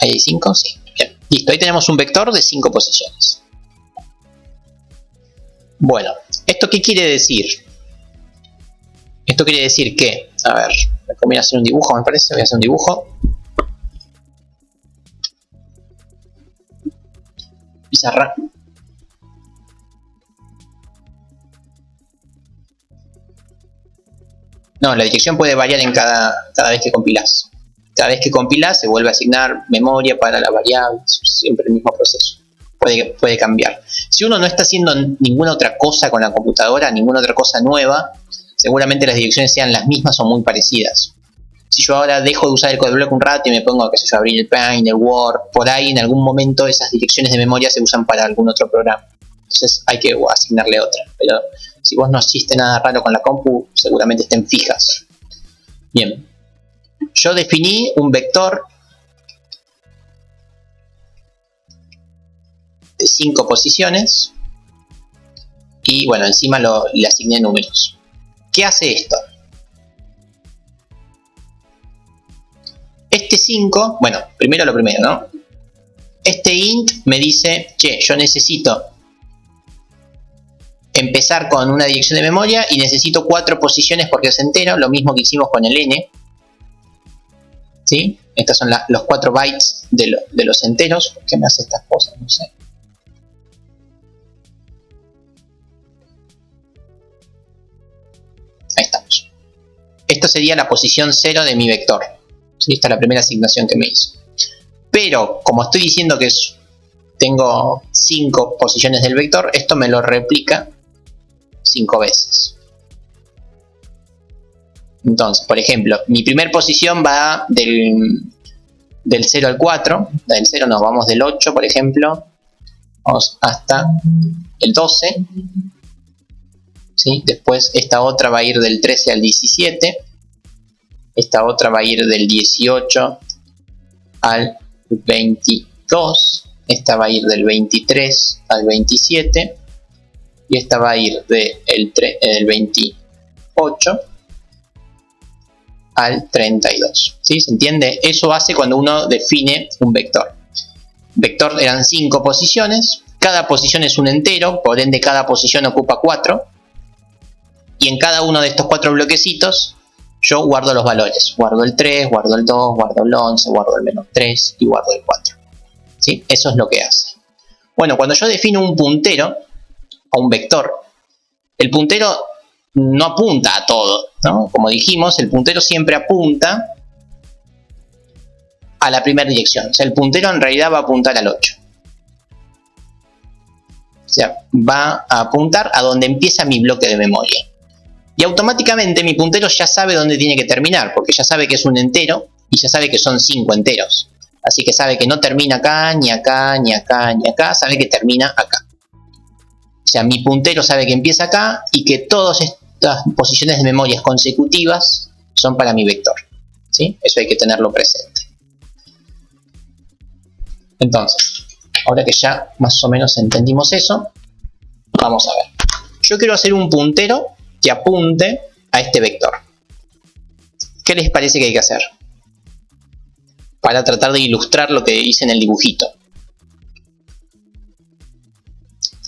¿Ahí hay 5? Sí. Bien. Listo, ahí tenemos un vector de 5 posiciones. Bueno, ¿esto qué quiere decir? Esto quiere decir que, a ver, me conviene hacer un dibujo, me parece. Voy a hacer un dibujo. Pizarra. No, la dirección puede variar en cada vez que compilás. Cada vez que compilás se vuelve a asignar memoria para la variable, siempre el mismo proceso. Puede cambiar. Si uno no está haciendo ninguna otra cosa con la computadora, ninguna otra cosa nueva, seguramente las direcciones sean las mismas o muy parecidas. Si yo ahora dejo de usar el codeblock un rato y me pongo qué sé yo, a abrir el Paint, el Word, por ahí en algún momento esas direcciones de memoria se usan para algún otro programa. Entonces hay que asignarle otra. Pero si vos no hiciste nada raro con la compu, seguramente estén fijas. Bien. Yo definí un vector de 5 posiciones y bueno, encima le asigné números. ¿Qué hace esto? Este 5, bueno, primero lo primero, ¿no? Este int me dice, che, yo necesito empezar con una dirección de memoria y necesito 4 posiciones porque es entero, lo mismo que hicimos con el n. ¿Sí? Estas son los 4 bytes de los enteros. ¿Por qué me hace estas cosas? No sé. Ahí estamos. Esto sería la posición 0 de mi vector. ¿Sí? Esta es la primera asignación que me hizo. Pero, como estoy diciendo que tengo 5 posiciones del vector, esto me lo replica 5 veces. Entonces, por ejemplo, mi primer posición va del 0 al 4. Del 0 nos vamos del 8, por ejemplo. Vamos hasta el 12. ¿Sí? Después esta otra va a ir del 13 al 17. Esta otra va a ir del 18 al 22. Esta va a ir del 23 al 27. Y esta va a ir del 28 al 32. ¿Sí? ¿Se entiende? Eso hace cuando uno define un vector. Vector eran 5 posiciones. Cada posición es un entero, por ende cada posición ocupa 4. Y en cada uno de estos 4 bloquecitos yo guardo los valores. Guardo el 3, guardo el 2, guardo el 11, guardo el menos 3 y guardo el 4. ¿Sí? Eso es lo que hace. Bueno, cuando yo defino un puntero o un vector, el puntero no apunta a todo, ¿no? Como dijimos, el puntero siempre apunta a la primera dirección. O sea, el puntero en realidad va a apuntar al 8. O sea, va a apuntar a donde empieza mi bloque de memoria. Y automáticamente mi puntero ya sabe dónde tiene que terminar, porque ya sabe que es un entero y ya sabe que son 5 enteros. Así que sabe que no termina acá, ni acá, ni acá, ni acá, sabe que termina acá. O sea, mi puntero sabe que empieza acá y que todas estas posiciones de memorias consecutivas son para mi vector. ¿Sí? Eso hay que tenerlo presente. Entonces, ahora que ya más o menos entendimos eso, vamos a ver. Yo quiero hacer un puntero que apunte a este vector. ¿Qué les parece que hay que hacer? Para tratar de ilustrar lo que hice en el dibujito.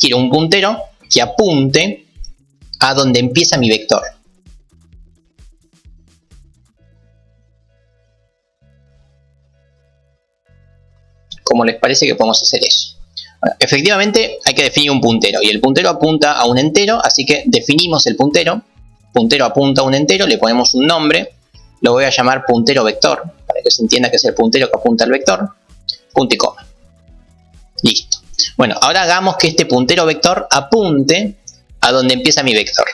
quiero un puntero que apunte a donde empieza mi vector. ¿Cómo les parece que podemos hacer eso? Bueno, efectivamente hay que definir un puntero y el puntero apunta a un entero, así que definimos el puntero. Puntero apunta a un entero, le ponemos un nombre, lo voy a llamar puntero vector, para que se entienda que es el puntero que apunta al vector, punto y coma. Listo. Bueno, ahora hagamos que este puntero vector apunte a donde empieza mi vector.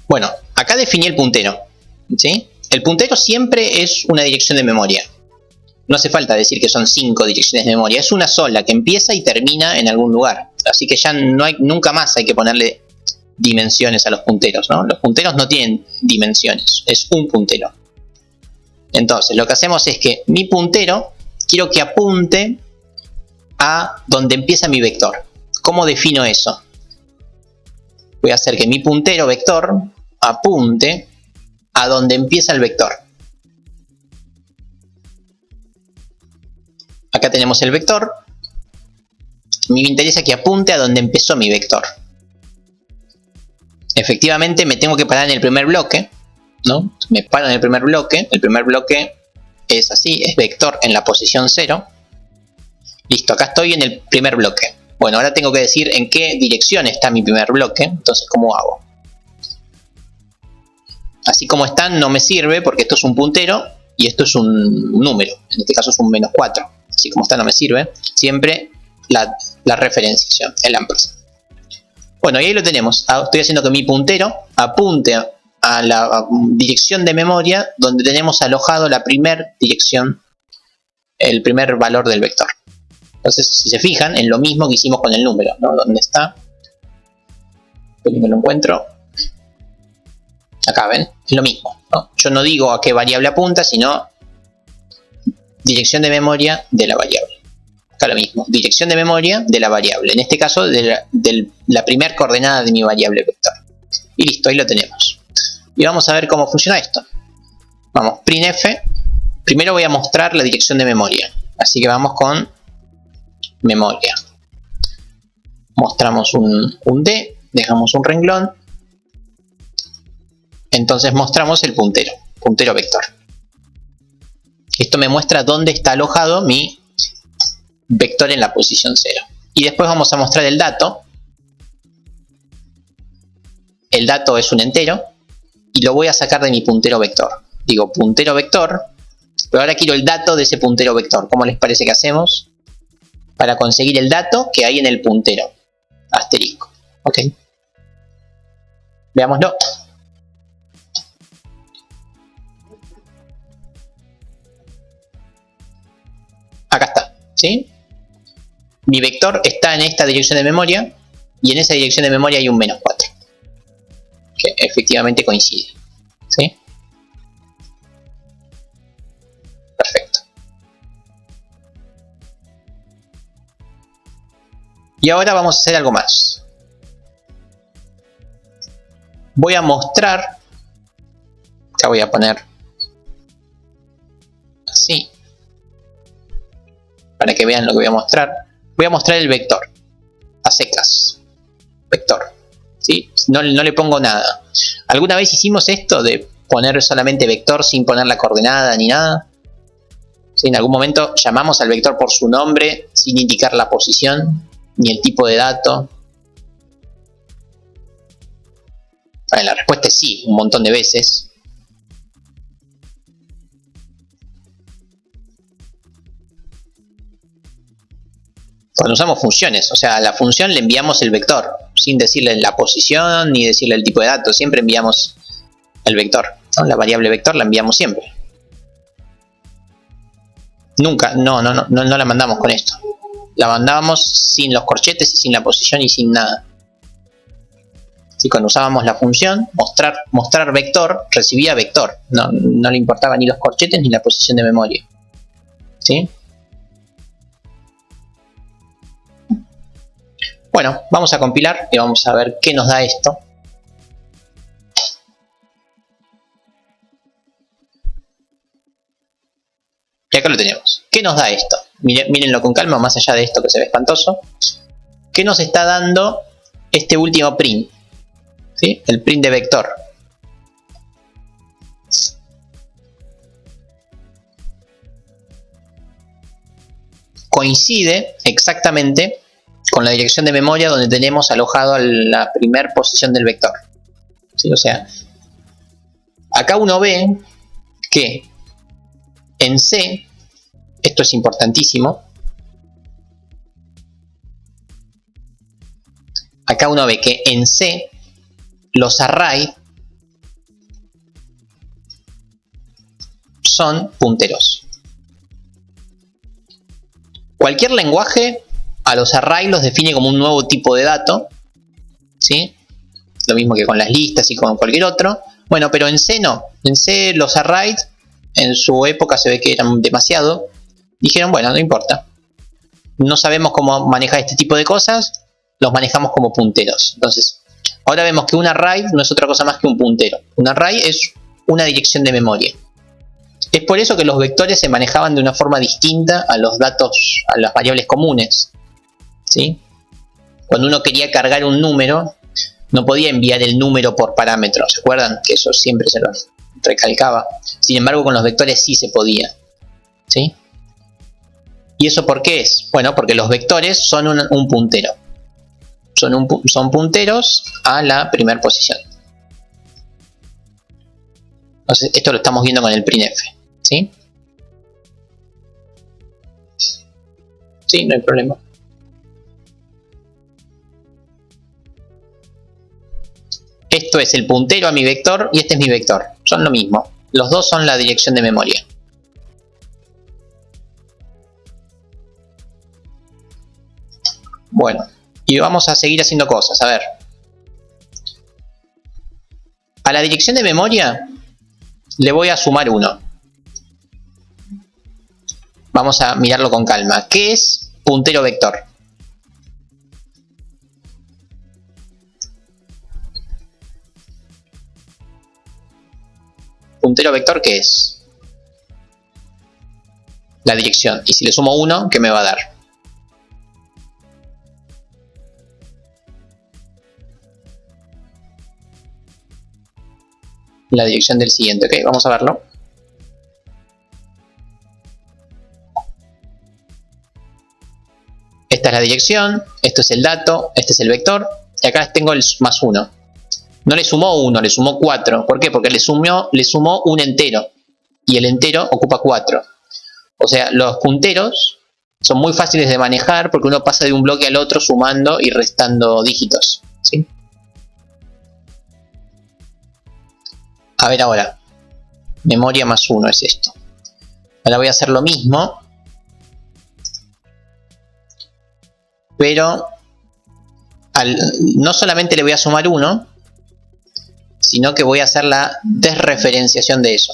Bueno, acá definí el puntero, ¿sí? El puntero siempre es una dirección de memoria. No hace falta decir que son 5 direcciones de memoria, es una sola que empieza y termina en algún lugar. Así que ya nunca más hay que ponerle dimensiones a los punteros, ¿no? Los punteros no tienen dimensiones, es un puntero. Entonces, lo que hacemos es que mi puntero quiero que apunte a donde empieza mi vector. ¿Cómo defino eso? Voy a hacer que mi puntero vector apunte a donde empieza el vector. Acá tenemos el vector. A mí me interesa que apunte a donde empezó mi vector. Efectivamente me tengo que parar en el primer bloque, ¿no? Me paro en el primer bloque. El primer bloque es así, es vector en la posición 0. Listo, acá estoy en el primer bloque. Bueno, ahora tengo que decir en qué dirección está mi primer bloque. Entonces, ¿cómo hago? Así como están no me sirve porque esto es un puntero y esto es un número. En este caso es un -4. Así como está no me sirve. Siempre la referenciación, el ampersand. Bueno, y ahí lo tenemos. Estoy haciendo que mi puntero apunte a la dirección de memoria donde tenemos alojado la primera dirección, el primer valor del vector. Entonces, si se fijan, en lo mismo que hicimos con el número, ¿no? ¿Dónde está? Me lo encuentro. Acá, ¿ven? Es lo mismo, ¿no? Yo no digo a qué variable apunta, sino dirección de memoria de la variable. Acá lo mismo, dirección de memoria de la variable. En este caso, de la primera coordenada de mi variable vector. Y listo, ahí lo tenemos. Y vamos a ver cómo funciona esto. Vamos, printf. Primero voy a mostrar la dirección de memoria. Así que vamos con memoria. Mostramos un D, dejamos un renglón. Entonces mostramos el puntero vector. Esto me muestra dónde está alojado mi vector en la posición 0. Y después vamos a mostrar el dato. El dato es un entero y lo voy a sacar de mi puntero vector. Digo puntero vector, pero ahora quiero el dato de ese puntero vector. ¿Cómo les parece que hacemos para conseguir el dato que hay en el puntero? Asterisco. Ok. Veámoslo. Acá está, ¿sí? Mi vector está en esta dirección de memoria y en esa dirección de memoria hay un -4 que efectivamente coincide, ¿sí? Perfecto. Y ahora vamos a hacer algo más. Voy a mostrar, acá voy a poner así, para que vean lo que voy a mostrar. Voy a mostrar el vector, a secas, vector, ¿sí? No le pongo nada. ¿Alguna vez hicimos esto de poner solamente vector sin poner la coordenada ni nada? ¿Sí? En algún momento llamamos al vector por su nombre sin indicar la posición ni el tipo de dato. Bueno, la respuesta es sí, un montón de veces. Cuando usamos funciones, o sea, a la función le enviamos el vector, sin decirle la posición ni decirle el tipo de datos, siempre enviamos el vector, ¿no? La variable vector la enviamos siempre. Nunca, no la mandamos con esto. La mandábamos sin los corchetes y sin la posición y sin nada. ¿Sí? Cuando usábamos la función, mostrar vector, recibía vector. No le importaba ni los corchetes ni la posición de memoria. ¿Sí? Bueno, vamos a compilar y vamos a ver qué nos da esto. Y acá lo tenemos. ¿Qué nos da esto? Mírenlo con calma, más allá de esto que se ve espantoso. ¿Qué nos está dando este último print? ¿Sí? El print de vector. Coincide exactamente con la dirección de memoria donde tenemos alojado a la primera posición del vector. ¿Sí? O sea, acá uno ve que en C, esto es importantísimo, acá uno ve que en C los arrays son punteros. Cualquier lenguaje a los arrays los define como un nuevo tipo de dato, ¿sí? Lo mismo que con las listas y con cualquier otro. Bueno, pero en C no. En C los arrays en su época se ve que eran demasiado. Dijeron, bueno, no importa. No sabemos cómo manejar este tipo de cosas, los manejamos como punteros. Entonces, ahora vemos que un array no es otra cosa más que un puntero. Un array es una dirección de memoria. Es por eso que los vectores se manejaban de una forma distinta a los datos, a las variables comunes, ¿sí? Cuando uno quería cargar un número, no podía enviar el número por parámetro. ¿Se acuerdan? Que eso siempre se lo recalcaba. Sin embargo, con los vectores sí se podía, ¿sí? ¿Y eso por qué es? Bueno, porque los vectores son un puntero. Son punteros a la primera posición. Entonces, esto lo estamos viendo con el printf, ¿sí? Sí, no hay problema. Esto es el puntero a mi vector y este es mi vector. Son lo mismo. Los dos son la dirección de memoria. Bueno, y vamos a seguir haciendo cosas. A ver. A la dirección de memoria le voy a sumar 1. Vamos a mirarlo con calma. ¿Qué es puntero vector? ¿Puntero vector qué es? La dirección. Y si le sumo 1, ¿qué me va a dar? La dirección del siguiente. Ok, vamos a verlo. Esta es la dirección, esto es el dato, este es el vector, y acá tengo el más 1. No le sumó 1, le sumó 4. ¿Por qué? Porque le sumó un entero, y el entero ocupa 4. O sea, los punteros son muy fáciles de manejar porque uno pasa de un bloque al otro sumando y restando dígitos, ¿sí? A ver ahora, memoria más 1 es esto. Ahora voy a hacer lo mismo, pero no solamente le voy a sumar 1, sino que voy a hacer la desreferenciación de eso.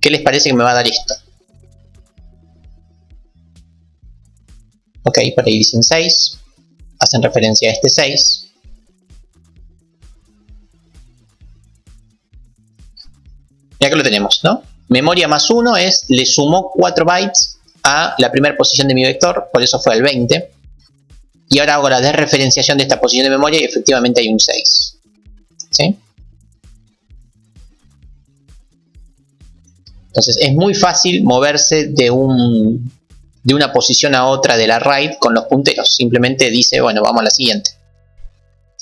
¿Qué les parece que me va a dar esto? Ok, por ahí dicen 6, hacen referencia a este 6. Y acá lo tenemos, ¿no? Memoria más 1 es, le sumó 4 bytes a la primera posición de mi vector, por eso fue al 20. Y ahora hago la desreferenciación de esta posición de memoria y efectivamente hay un 6. ¿Sí? Entonces es muy fácil moverse de una posición a otra del array con los punteros. Simplemente dice, bueno, vamos a la siguiente.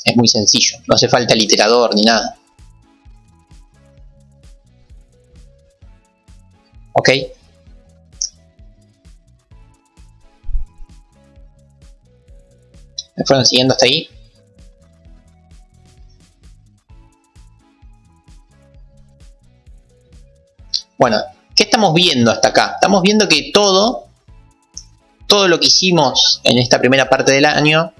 Es muy sencillo, no hace falta el iterador ni nada. ¿Ok? ¿Me fueron siguiendo hasta ahí? Bueno, ¿qué estamos viendo hasta acá? Estamos viendo que todo lo que hicimos en esta primera parte del año,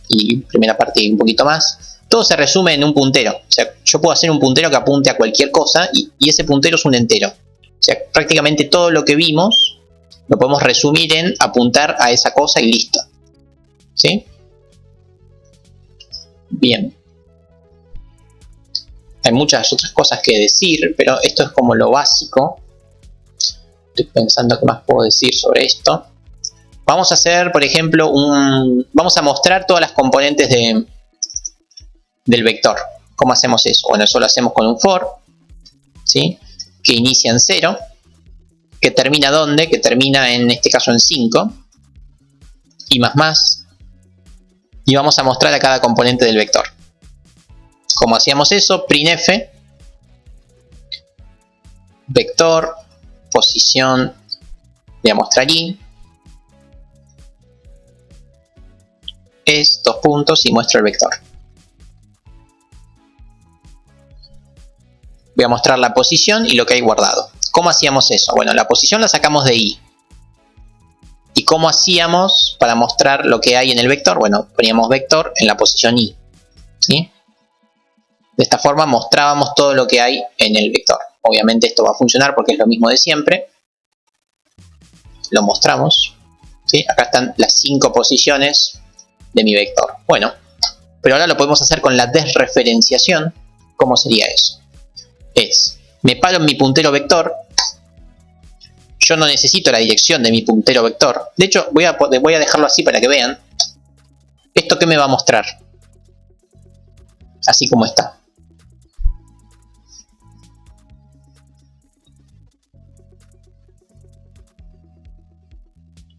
y primera parte y un poquito más, todo se resume en un puntero. O sea, yo puedo hacer un puntero que apunte a cualquier cosa y ese puntero es un entero. O sea, prácticamente todo lo que vimos lo podemos resumir en apuntar a esa cosa y listo. ¿Sí? Bien. Hay muchas otras cosas que decir, pero esto es como lo básico Estoy pensando qué más puedo decir sobre esto. Vamos a hacer, por ejemplo, vamos a mostrar todas las componentes del vector. ¿Cómo hacemos eso? Bueno, eso lo hacemos con un for, ¿sí? Que inicia en 0, que termina ¿dónde? Que termina en este caso en 5, y más. Y vamos a mostrar a cada componente del vector. ¿Cómo hacíamos eso? Printf, vector, posición, voy a mostrar y es 2 puntos y muestro el vector. Voy a mostrar la posición y lo que hay guardado. ¿Cómo hacíamos eso? Bueno, la posición la sacamos de i. ¿Y cómo hacíamos para mostrar lo que hay en el vector? Bueno, poníamos vector en la posición i, ¿sí? De esta forma mostrábamos todo lo que hay en el vector. Obviamente esto va a funcionar porque es lo mismo de siempre. Lo mostramos, ¿sí? Acá están las 5 posiciones de mi vector. Bueno, pero ahora lo podemos hacer con la desreferenciación. ¿Cómo sería eso? Me paro en mi puntero vector. Yo no necesito la dirección de mi puntero vector. De hecho, voy a dejarlo así para que vean. ¿Esto qué me va a mostrar? Así como está.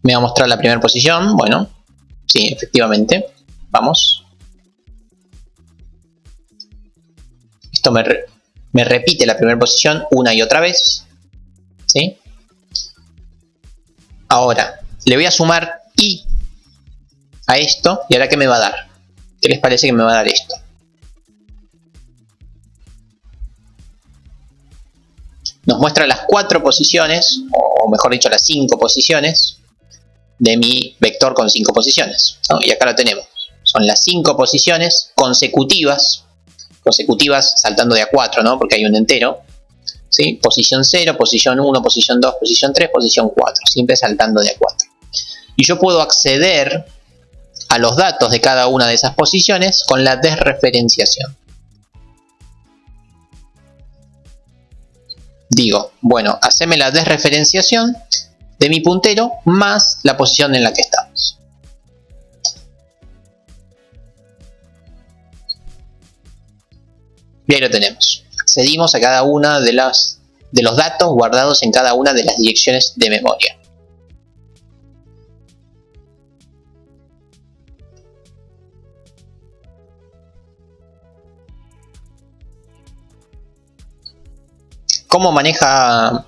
Me va a mostrar la primera posición. Bueno, sí, efectivamente. Vamos. Esto me repite la primera posición una y otra vez. ¿Sí? Ahora, le voy a sumar i a esto. ¿Y ahora qué me va a dar? ¿Qué les parece que me va a dar esto? Nos muestra las 4 posiciones, o mejor dicho, las 5 posiciones de mi vector con 5 posiciones, ¿no? Y acá lo tenemos. Son las 5 posiciones consecutivas saltando de a 4, ¿no? Porque hay un entero. ¿Sí? Posición 0, posición 1, posición 2, posición 3, posición 4. Siempre saltando de a 4. Y yo puedo acceder a los datos de cada una de esas posiciones con la desreferenciación. Digo, bueno, haceme la desreferenciación de mi puntero más la posición en la que estamos. Y ahí lo tenemos. Accedimos a cada una de los datos guardados en cada una de las direcciones de memoria. ¿Cómo maneja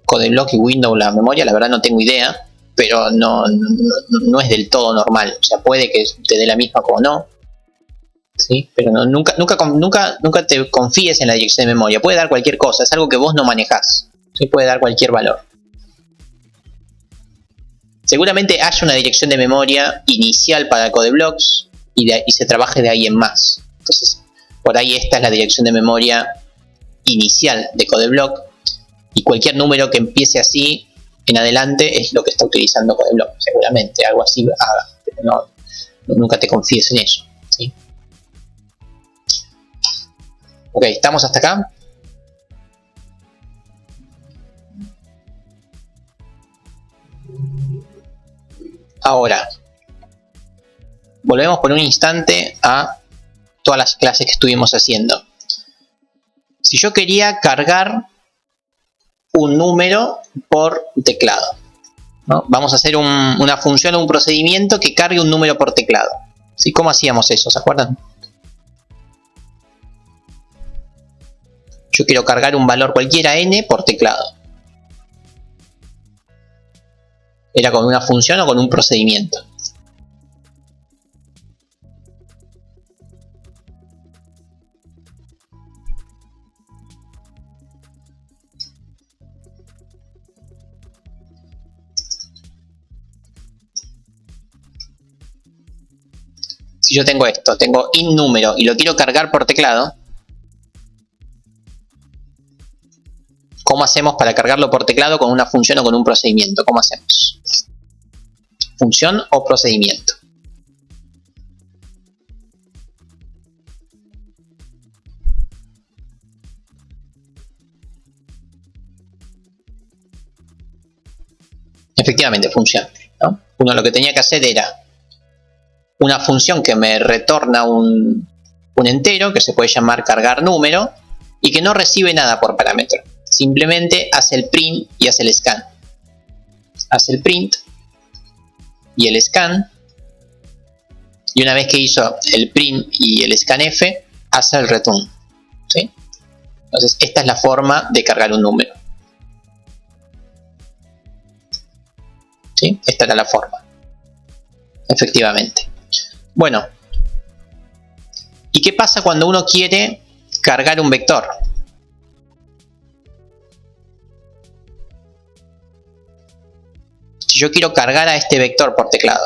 CodeBlock y Windows la memoria? La verdad no tengo idea, pero no es del todo normal. O sea, puede que te dé la misma como no. ¿Sí? Pero nunca te confíes en la dirección de memoria. Puede dar cualquier cosa, es algo que vos no manejás. ¿Sí? Puede dar cualquier valor. Seguramente haya una dirección de memoria inicial para CodeBlocks y se trabaje de ahí en más. Entonces, por ahí esta es la dirección de memoria inicial de CodeBlock y cualquier número que empiece así en adelante es lo que está utilizando CodeBlock. Seguramente algo así haga, pero nunca te confíes en eso. ¿Sí? Ok, ¿estamos hasta acá? Ahora, volvemos por un instante a todas las clases que estuvimos haciendo. Si yo quería cargar un número por teclado, ¿no? Vamos a hacer una función o un procedimiento que cargue un número por teclado. ¿Sí? ¿Cómo hacíamos eso? ¿Se acuerdan? Yo quiero cargar un valor cualquiera n por teclado. Era con una función o con un procedimiento. Si yo tengo esto, tengo int número y lo quiero cargar por teclado, ¿cómo hacemos para cargarlo por teclado con una función o con un procedimiento? ¿Cómo hacemos? ¿Función o procedimiento? efectivamente funciona, ¿no? Uno lo que tenía que hacer era una función que me retorna un entero, que se puede llamar cargar número, y que no recibe nada por parámetro. Simplemente hace el print y hace el scan. Hace el print y el scan, y una vez que hizo el print y el scanf, hace el return, ¿sí? Entonces esta es la forma de cargar un número, ¿sí? Esta era la forma, efectivamente. Bueno, ¿y qué pasa cuando uno quiere cargar un vector? Si yo quiero cargar a este vector por teclado,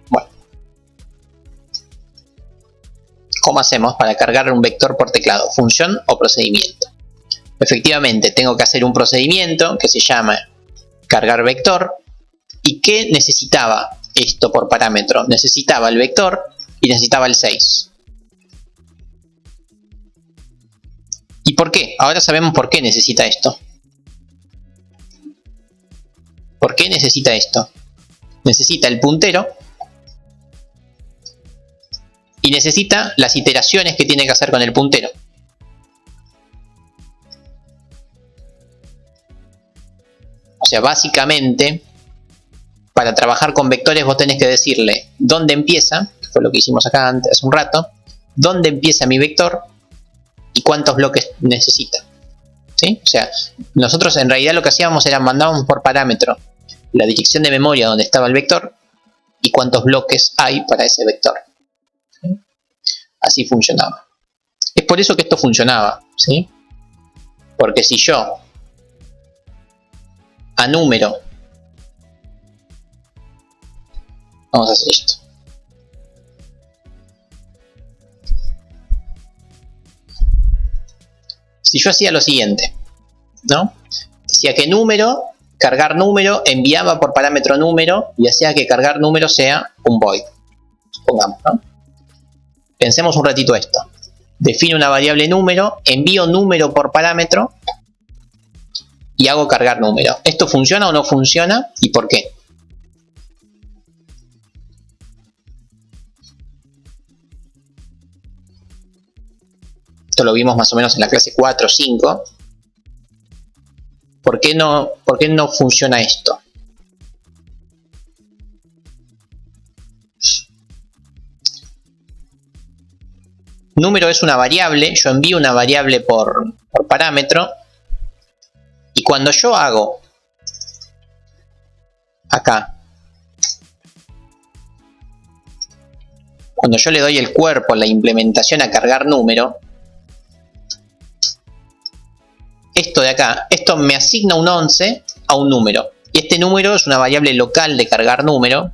bueno, ¿cómo hacemos para cargar un vector por teclado? ¿Función o procedimiento? Efectivamente, tengo que hacer un procedimiento que se llama cargar vector. ¿Y qué necesitaba esto por parámetro? Necesitaba el vector y necesitaba el 6. ¿Y por qué? Ahora sabemos por qué necesita esto. ¿Por qué necesita esto? Necesita el puntero y necesita las iteraciones que tiene que hacer con el puntero. O sea, básicamente, para trabajar con vectores vos tenés que decirle dónde empieza, que fue lo que hicimos acá antes, hace un rato, dónde empieza mi vector y cuántos bloques necesita, ¿sí? O sea, nosotros en realidad lo que hacíamos era mandábamos por parámetro la dirección de memoria donde estaba el vector y cuántos bloques hay para ese vector, ¿sí? Así funcionaba. Es por eso que esto funcionaba, ¿sí? Porque si yo a número, vamos a hacer esto, si yo hacía lo siguiente, ¿no? Decía que número, cargar número, enviaba por parámetro número y hacía que cargar número sea un void, supongamos, ¿no? Pensemos un ratito esto. Defino una variable número, envío número por parámetro y hago cargar número. ¿Esto funciona o no funciona? ¿Y por qué? Esto lo vimos más o menos en la clase 4 o 5. ¿Por qué no funciona esto? Número es una variable, yo envío una variable por parámetro, y cuando yo hago acá, cuando yo le doy el cuerpo, la implementación a cargar número, esto de acá, esto me asigna un 11 a un número, y este número es una variable local de cargar número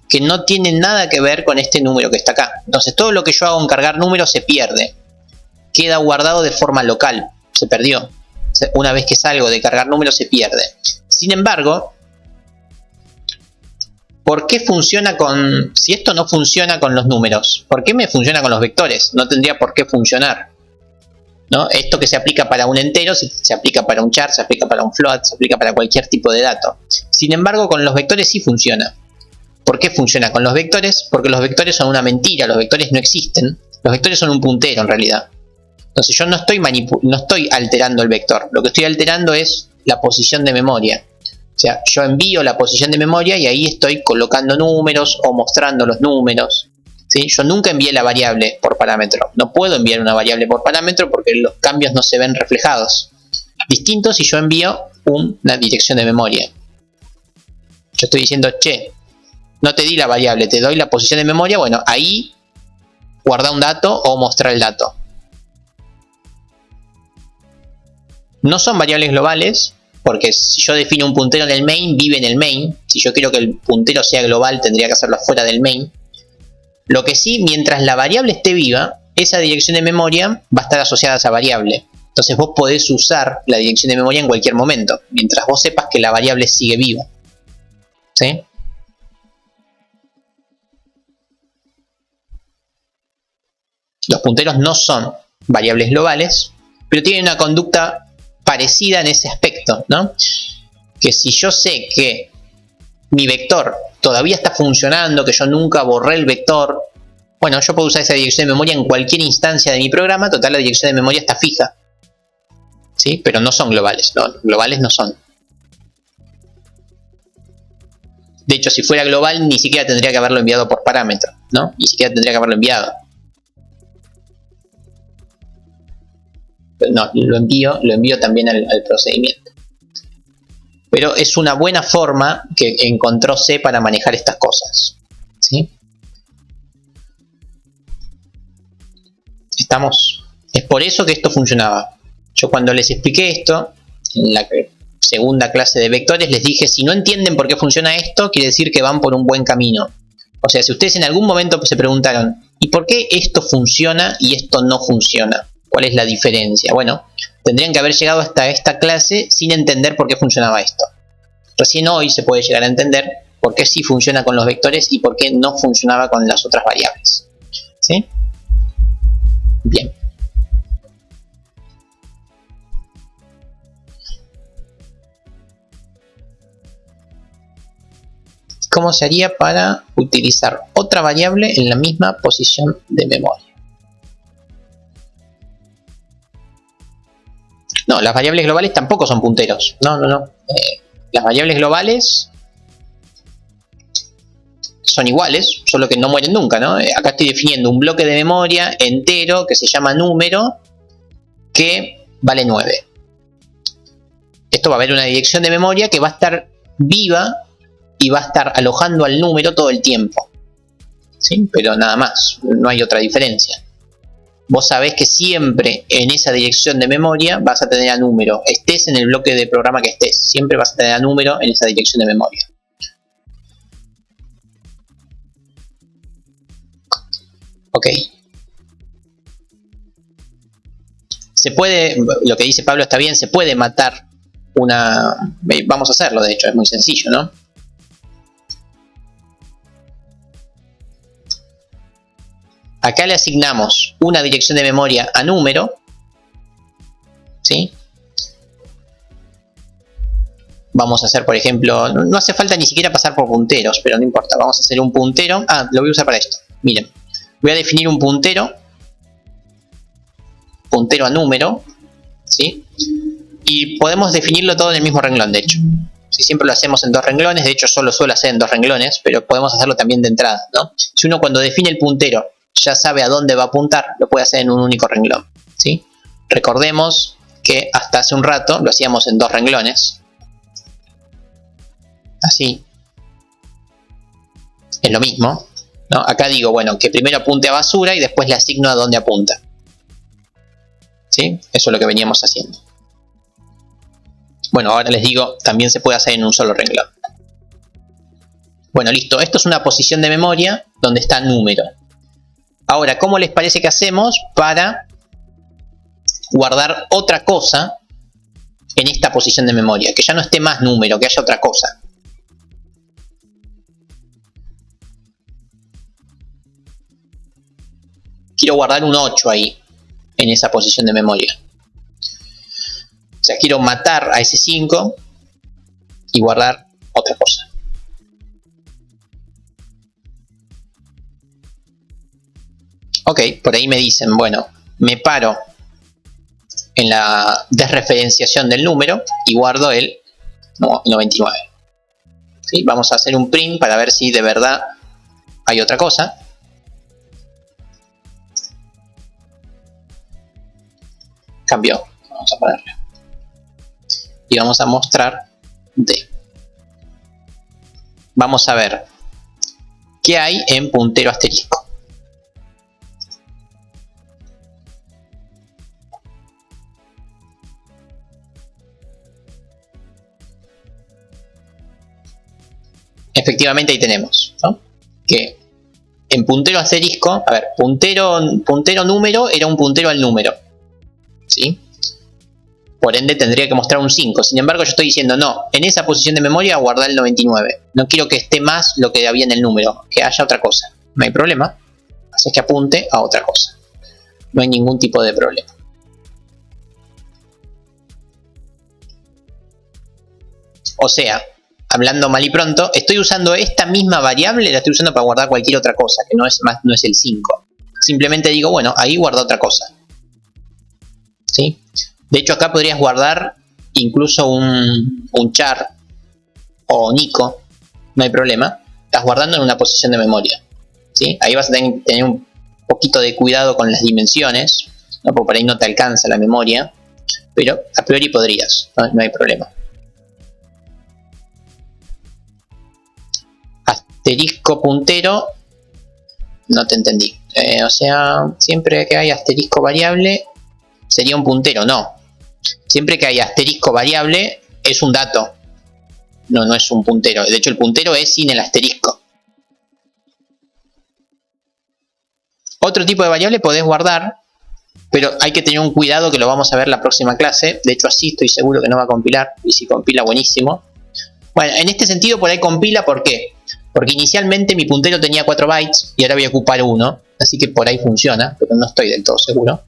que no tiene nada que ver con este número que está acá. Entonces todo lo que yo hago en cargar número se pierde, queda guardado de forma local, se perdió. Una vez que salgo de cargar número se pierde. Sin embargo, ¿por qué funciona con... Si esto no funciona con los números, ¿por qué me funciona con los vectores? No tendría por qué funcionar, ¿no? Esto que se aplica para un entero, se aplica para un char, se aplica para un float, se aplica para cualquier tipo de dato. Sin embargo, con los vectores sí funciona. ¿Por qué funciona con los vectores? Porque los vectores son una mentira, los vectores no existen. Los vectores son un puntero en realidad. Entonces yo no estoy alterando el vector, lo que estoy alterando es la posición de memoria. O sea, yo envío la posición de memoria y ahí estoy colocando números o mostrando los números, ¿sí? Yo nunca envié la variable por parámetro. No puedo enviar una variable por parámetro porque los cambios no se ven reflejados. Distinto si yo envío una dirección de memoria. Yo estoy diciendo, che, no te di la variable, te doy la posición de memoria. Bueno, ahí guarda un dato o mostrar el dato. No son variables globales, porque si yo defino un puntero en el main, vive en el main. Si yo quiero que el puntero sea global, tendría que hacerlo fuera del main. Lo que sí, mientras la variable esté viva, esa dirección de memoria va a estar asociada a esa variable. Entonces vos podés usar la dirección de memoria en cualquier momento, mientras vos sepas que la variable sigue viva, ¿sí? Los punteros no son variables globales, pero tiene una conducta parecida en ese aspecto, ¿no? Que si yo sé que mi vector todavía está funcionando, que yo nunca borré el vector, bueno, yo puedo usar esa dirección de memoria en cualquier instancia de mi programa. Total, la dirección de memoria está fija, ¿sí? Pero no son globales, ¿no? Globales no son. De hecho, si fuera global, ni siquiera tendría que haberlo enviado por parámetro, ¿no? Ni siquiera tendría que haberlo enviado. Pero no, lo envío también al procedimiento. Pero es una buena forma que encontró C para manejar estas cosas, ¿sí? ¿Estamos? Es por eso que esto funcionaba. Yo cuando les expliqué esto, en la segunda clase de vectores, les dije, si no entienden por qué funciona esto, quiere decir que van por un buen camino. O sea, si ustedes en algún momento se preguntaron, ¿y por qué esto funciona y esto no funciona? ¿Cuál es la diferencia? Bueno, tendrían que haber llegado hasta esta clase sin entender por qué funcionaba esto. Recién hoy se puede llegar a entender por qué sí funciona con los vectores y por qué no funcionaba con las otras variables, ¿sí? Bien. ¿Cómo se haría para utilizar otra variable en la misma posición de memoria? No, las variables globales tampoco son punteros. No. Las variables globales son iguales, solo que no mueren nunca, ¿no? Acá estoy definiendo un bloque de memoria entero que se llama número, que vale 9. Esto va a haber una dirección de memoria que va a estar viva y va a estar alojando al número todo el tiempo, ¿sí? Pero nada más, no hay otra diferencia. Vos sabés que siempre en esa dirección de memoria vas a tener a número, estés en el bloque de programa que estés, siempre vas a tener a número en esa dirección de memoria. Ok. Se puede, lo que dice Pablo está bien, se puede matar una... Vamos a hacerlo, de hecho, es muy sencillo, ¿no? Acá le asignamos una dirección de memoria a número, ¿sí? Vamos a hacer, por ejemplo, no hace falta ni siquiera pasar por punteros, pero no importa, vamos a hacer un puntero. Ah, lo voy a usar para esto. Miren, voy a definir un puntero a número, ¿sí? Y podemos definirlo todo en el mismo renglón, de hecho. Si siempre lo hacemos en dos renglones, de hecho yo lo suelo hacer en dos renglones, pero podemos hacerlo también de entrada, ¿no? Si uno cuando define el puntero ya sabe a dónde va a apuntar, lo puede hacer en un único renglón, ¿sí? Recordemos que hasta hace un rato lo hacíamos en dos renglones. Así. Es lo mismo, ¿no? Acá digo, bueno, que primero apunte a basura y después le asigno a dónde apunta, ¿sí? Eso es lo que veníamos haciendo. Bueno, ahora les digo, también se puede hacer en un solo renglón. Bueno, listo. Esto es una posición de memoria donde está número. Ahora, ¿cómo les parece que hacemos para guardar otra cosa en esta posición de memoria? Que ya no esté más número, que haya otra cosa. Quiero guardar un 8 ahí, en esa posición de memoria. O sea, quiero matar a ese 5 y guardar otra cosa. Ok, por ahí me dicen, bueno, me paro en la desreferenciación del número y guardo el 99. ¿Sí? Vamos a hacer un print para ver si de verdad hay otra cosa. Cambió, vamos a ponerle. Y vamos a mostrar D. Vamos a ver qué hay en puntero asterisco. Efectivamente ahí tenemos, ¿no? Que en puntero asterisco, a ver, puntero número era un puntero al número, ¿sí? Por ende tendría que mostrar un 5. Sin embargo yo estoy diciendo no, en esa posición de memoria guardar el 99. No quiero que esté más lo que había en el número, que haya otra cosa. No hay problema, así que apunte a otra cosa. No hay ningún tipo de problema. O sea, hablando mal y pronto, estoy usando esta misma variable, la estoy usando para guardar cualquier otra cosa, que no es el 5. Simplemente digo, bueno, ahí guarda otra cosa. ¿Sí? De hecho, acá podrías guardar incluso un char o Nico, no hay problema. Estás guardando en una posición de memoria. ¿Sí? Ahí vas a tener un poquito de cuidado con las dimensiones, ¿no? Porque por ahí no te alcanza la memoria, pero a priori podrías, no hay problema. Asterisco puntero, no te entendí. O sea, siempre que hay asterisco variable sería un puntero, no. Siempre que hay asterisco variable es un dato, no es un puntero. De hecho, el puntero es sin el asterisco. Otro tipo de variable podés guardar, pero hay que tener un cuidado que lo vamos a ver la próxima clase. De hecho, así estoy seguro que no va a compilar, y si compila, buenísimo. Bueno, en este sentido por ahí compila, ¿por qué? Porque inicialmente mi puntero tenía 4 bytes y ahora voy a ocupar 1, así que por ahí funciona, pero no estoy del todo seguro.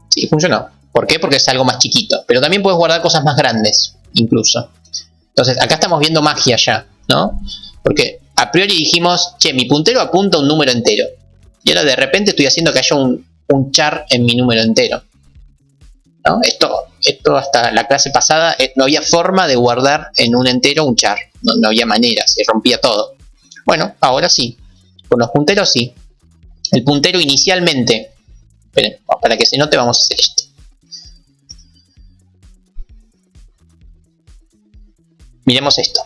Sí, funcionó. ¿Por qué? Porque es algo más chiquito, pero también puedes guardar cosas más grandes, incluso. Entonces, acá estamos viendo magia ya, ¿no? Porque a priori dijimos, che, mi puntero apunta a un número entero. Y ahora de repente estoy haciendo que haya un char en mi número entero, ¿no? Esto hasta la clase pasada no había forma de guardar en un entero un char. No había manera, se rompía todo. Bueno, ahora sí. Con los punteros sí. El puntero inicialmente... Esperen, para que se note vamos a hacer esto. Miremos esto.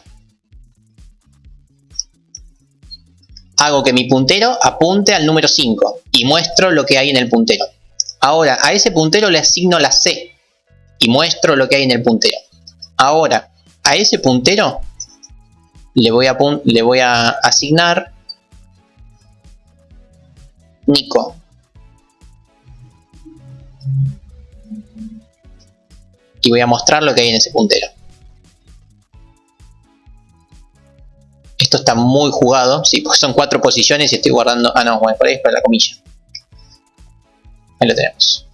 Hago que mi puntero apunte al número 5 y muestro lo que hay en el puntero. Ahora, a ese puntero le asigno la C y muestro lo que hay en el puntero. Ahora, a ese puntero le voy a asignar Nico. Y voy a mostrar lo que hay en ese puntero. Esto está muy jugado, sí, porque son 4 posiciones y estoy guardando... Ah, no, bueno, por ahí es para la comilla. Ahí lo tenemos.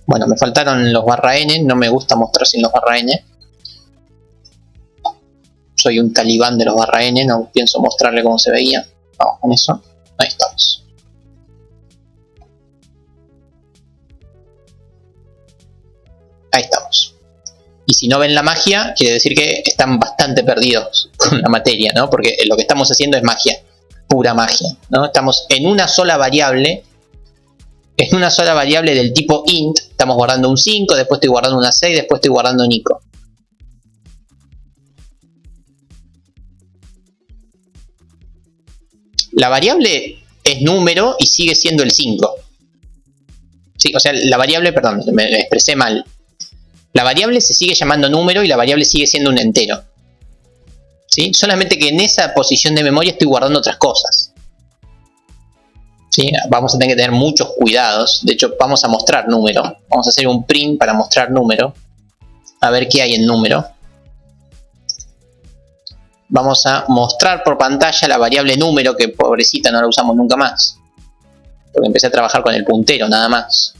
Bueno, me faltaron los barra n, no me gusta mostrar sin los barra n. Soy un talibán de los barra n, no pienso mostrarle cómo se veía. Vamos con eso. Ahí estamos. Ahí estamos. Y si no ven la magia, quiere decir que están bastante perdidos con la materia, ¿no? Porque lo que estamos haciendo es magia, pura magia, ¿no? Estamos en una sola variable del tipo int. Estamos guardando un 5, después estoy guardando una 6, después estoy guardando Nico. La variable es número y sigue siendo el 5. Sí, o sea, la variable, perdón, me expresé mal. La variable se sigue llamando número y la variable sigue siendo un entero. ¿Sí? Solamente que en esa posición de memoria estoy guardando otras cosas. ¿Sí? Vamos a tener que tener muchos cuidados. De hecho, vamos a mostrar número. Vamos a hacer un print para mostrar número. A ver qué hay en número. Vamos a mostrar por pantalla la variable número, que pobrecita no la usamos nunca más. Porque empecé a trabajar con el puntero nada más.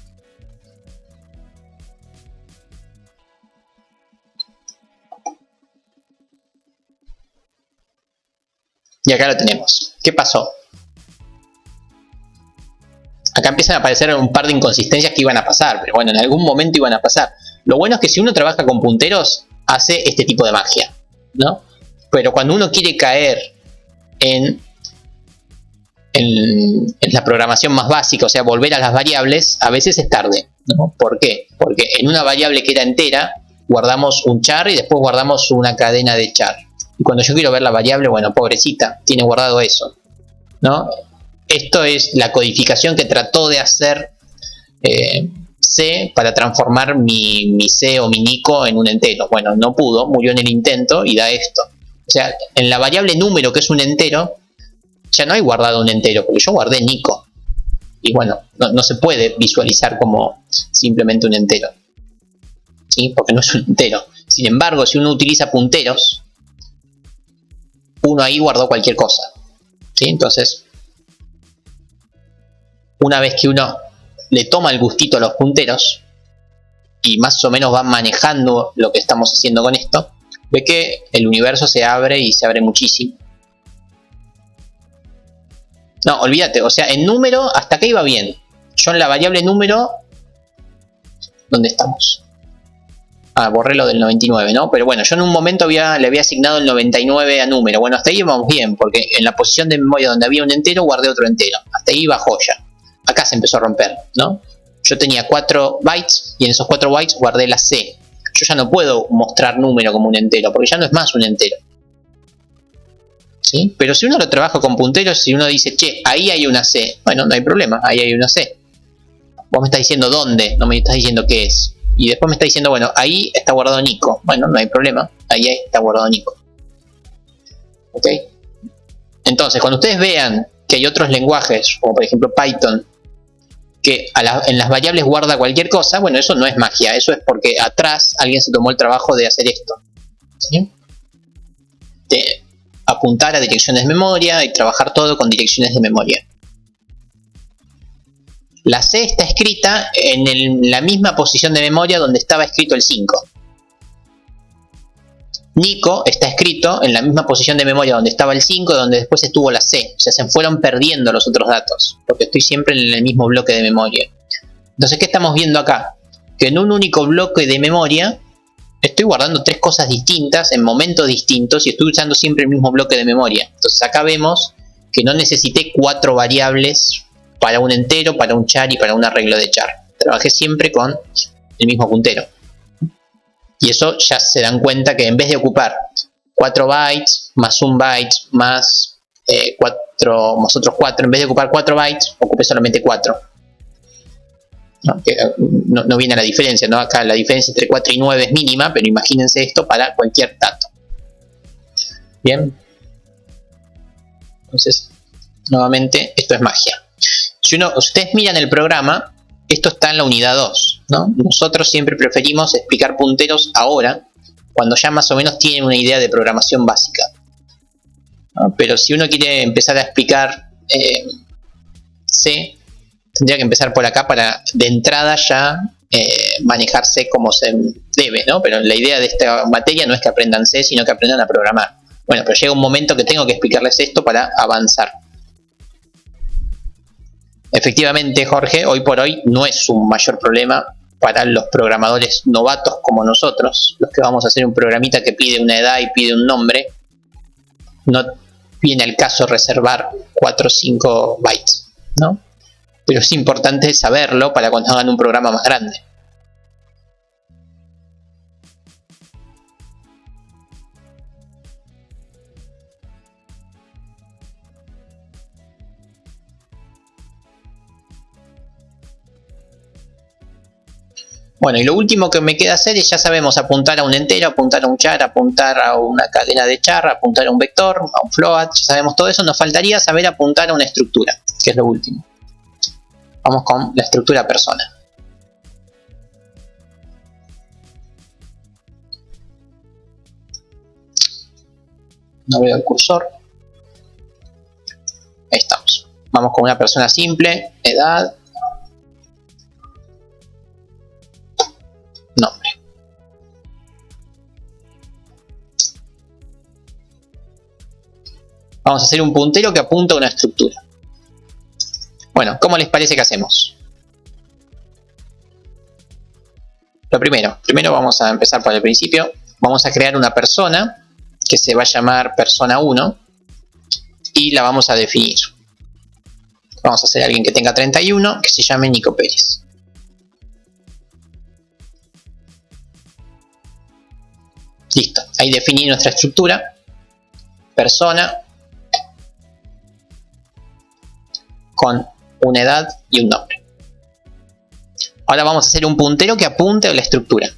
Y acá lo tenemos. ¿Qué pasó? Acá empiezan a aparecer un par de inconsistencias que iban a pasar, pero bueno, en algún momento iban a pasar. Lo bueno es que si uno trabaja con punteros, hace este tipo de magia, ¿no? Pero cuando uno quiere caer en la programación más básica, o sea, volver a las variables, a veces es tarde, ¿no? ¿Por qué? Porque en una variable que era entera, guardamos un char y después guardamos una cadena de char. Y cuando yo quiero ver la variable, bueno, pobrecita, tiene guardado eso, ¿no? Esto es la codificación que trató de hacer C para transformar mi C o mi Nico en un entero. Bueno, no pudo, murió en el intento y da esto. O sea, en la variable número, que es un entero, ya no hay guardado un entero, porque yo guardé Nico. Y bueno, no se puede visualizar como simplemente un entero, ¿sí? Porque no es un entero. Sin embargo, si uno utiliza punteros, uno ahí guardó cualquier cosa, ¿sí? Entonces, una vez que uno le toma el gustito a los punteros, y más o menos van manejando lo que estamos haciendo con esto, ve que el universo se abre y se abre muchísimo. No, olvídate, o sea, en número hasta acá iba bien. Yo en la variable número, ¿dónde estamos? Ah, borré lo del 99, ¿no? Pero bueno, yo en un momento le había asignado el 99 a número. Bueno, hasta ahí íbamos bien, porque en la posición de memoria donde había un entero, guardé otro entero. Hasta ahí iba joya. Acá se empezó a romper, ¿no? Yo tenía 4 bytes y en esos 4 bytes guardé la C. Yo ya no puedo mostrar número como un entero, porque ya no es más un entero. ¿Sí? Pero si uno lo trabaja con punteros, si uno dice, che, ahí hay una C, bueno, no hay problema, ahí hay una C. Vos me estás diciendo dónde, no me estás diciendo qué es. Y después me está diciendo, bueno, ahí está guardado Nico. Bueno, no hay problema, ahí está guardado Nico. ¿Ok? Entonces, cuando ustedes vean que hay otros lenguajes, como por ejemplo Python, que en las variables guarda cualquier cosa, bueno, eso no es magia, eso es porque atrás alguien se tomó el trabajo de hacer esto. ¿Sí? De apuntar a direcciones de memoria y trabajar todo con direcciones de memoria. La C está escrita en la misma posición de memoria donde estaba escrito el 5. Nico está escrito en la misma posición de memoria donde estaba el 5, donde después estuvo la C. O sea, se fueron perdiendo los otros datos, porque estoy siempre en el mismo bloque de memoria. Entonces, ¿qué estamos viendo acá? Que en un único bloque de memoria estoy guardando 3 cosas distintas en momentos distintos y estoy usando siempre el mismo bloque de memoria. Entonces acá vemos que no necesité 4 variables para un entero, para un char y para un arreglo de char. Trabajé siempre con el mismo puntero. Y eso ya se dan cuenta que en vez de ocupar 4 bytes más 1 byte más otros 4, en vez de ocupar 4 bytes, ocupé solamente 4. No viene a la diferencia, ¿no? Acá la diferencia entre 4 y 9 es mínima, pero imagínense esto para cualquier dato. Bien. Entonces, nuevamente, esto es magia. Si ustedes miran el programa, esto está en la unidad 2, ¿no? Nosotros siempre preferimos explicar punteros ahora, cuando ya más o menos tienen una idea de programación básica, ¿no? Pero si uno quiere empezar a explicar C, tendría que empezar por acá para de entrada ya manejarse como se debe, ¿no? Pero la idea de esta materia no es que aprendan C, sino que aprendan a programar. Bueno, pero llega un momento que tengo que explicarles esto para avanzar. Efectivamente, Jorge, hoy por hoy no es un mayor problema para los programadores novatos como nosotros, los que vamos a hacer un programita que pide una edad y pide un nombre. No viene al caso reservar 4 o 5 bytes, ¿no? Pero es importante saberlo para cuando hagan un programa más grande. Bueno, y lo último que me queda hacer es, ya sabemos, apuntar a un entero, apuntar a un char, apuntar a una cadena de char, apuntar a un vector, a un float, ya sabemos todo eso. Nos faltaría saber apuntar a una estructura, que es lo último. Vamos con la estructura persona. No veo el cursor. Ahí estamos. Vamos con una persona simple, edad, nombre. Vamos a hacer un puntero que apunta a una estructura. Bueno, ¿cómo les parece que hacemos? Lo primero vamos a empezar por el principio. Vamos a crear una persona que se va a llamar persona 1 y la vamos a definir. Vamos a hacer a alguien que tenga 31, que se llame Nico Pérez. Listo, ahí definí nuestra estructura. Persona con una edad y un nombre. Ahora vamos a hacer un puntero que apunte a la estructura.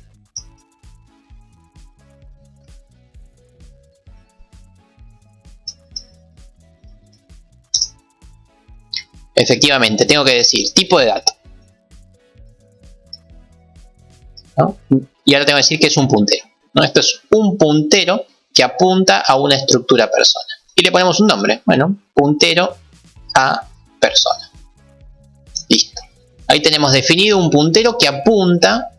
Efectivamente, tengo que decir tipo de dato, ¿no? Y ahora tengo que decir que es un puntero, ¿no? Esto es un puntero que apunta a una estructura persona. Y le ponemos un nombre. Bueno, puntero a persona. Listo. Ahí tenemos definido un puntero que apunta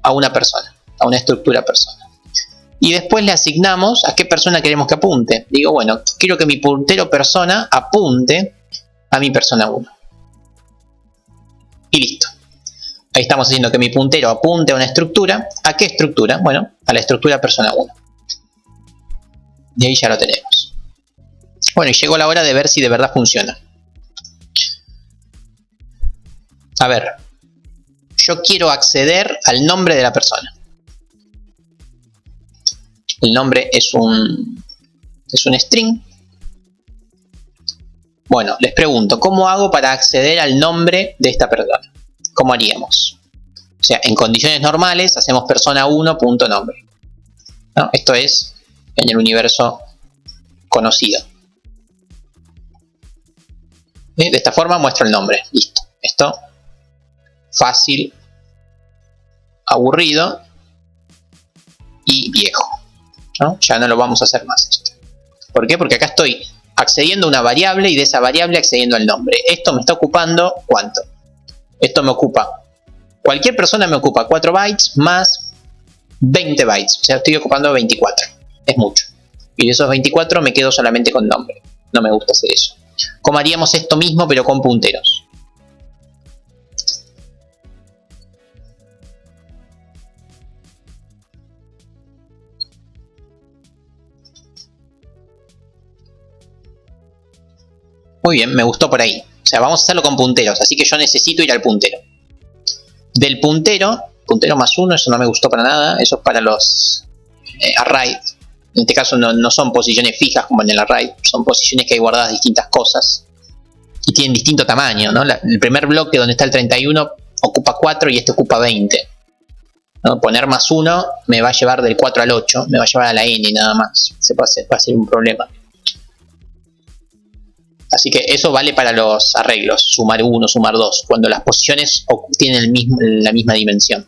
a una persona, a una estructura persona. Y después le asignamos a qué persona queremos que apunte. Digo, bueno, quiero que mi puntero persona apunte a mi persona 1. Y listo. Ahí estamos haciendo que mi puntero apunte a una estructura. ¿A qué estructura? Bueno, a la estructura persona 1. Y ahí ya lo tenemos. Bueno, y llegó la hora de ver si de verdad funciona. A ver, yo quiero acceder al nombre de la persona. El nombre es un string. Bueno, les pregunto, ¿cómo hago para acceder al nombre de esta persona? ¿Cómo haríamos? O sea, en condiciones normales hacemos persona1.nombre. ¿No? Esto es en el universo conocido. De esta forma muestro el nombre. Listo. Esto, fácil, aburrido y viejo. ¿No? Ya no lo vamos a hacer más esto. ¿Por qué? Porque acá estoy accediendo a una variable y de esa variable accediendo al nombre. Esto me está ocupando, ¿cuánto? Esto me ocupa, cualquier persona me ocupa 4 bytes más 20 bytes. O sea, estoy ocupando 24. Es mucho. Y de esos 24 me quedo solamente con nombre. No me gusta hacer eso. ¿Cómo haríamos esto mismo pero con punteros? Muy bien, me gustó por ahí. O sea, vamos a hacerlo con punteros, así que yo necesito ir al puntero. Del puntero más 1, eso no me gustó para nada. Eso es para los array. En este caso no son posiciones fijas como en el array. Son posiciones que hay guardadas distintas cosas. Y tienen distinto tamaño, ¿no? El primer bloque donde está el 31 ocupa 4 y este ocupa 20. ¿No? Poner más 1 me va a llevar del 4 al 8. Me va a llevar a la n nada más. Va a ser un problema. Así que eso vale para los arreglos, sumar 1, sumar 2, cuando las posiciones tienen la misma dimensión.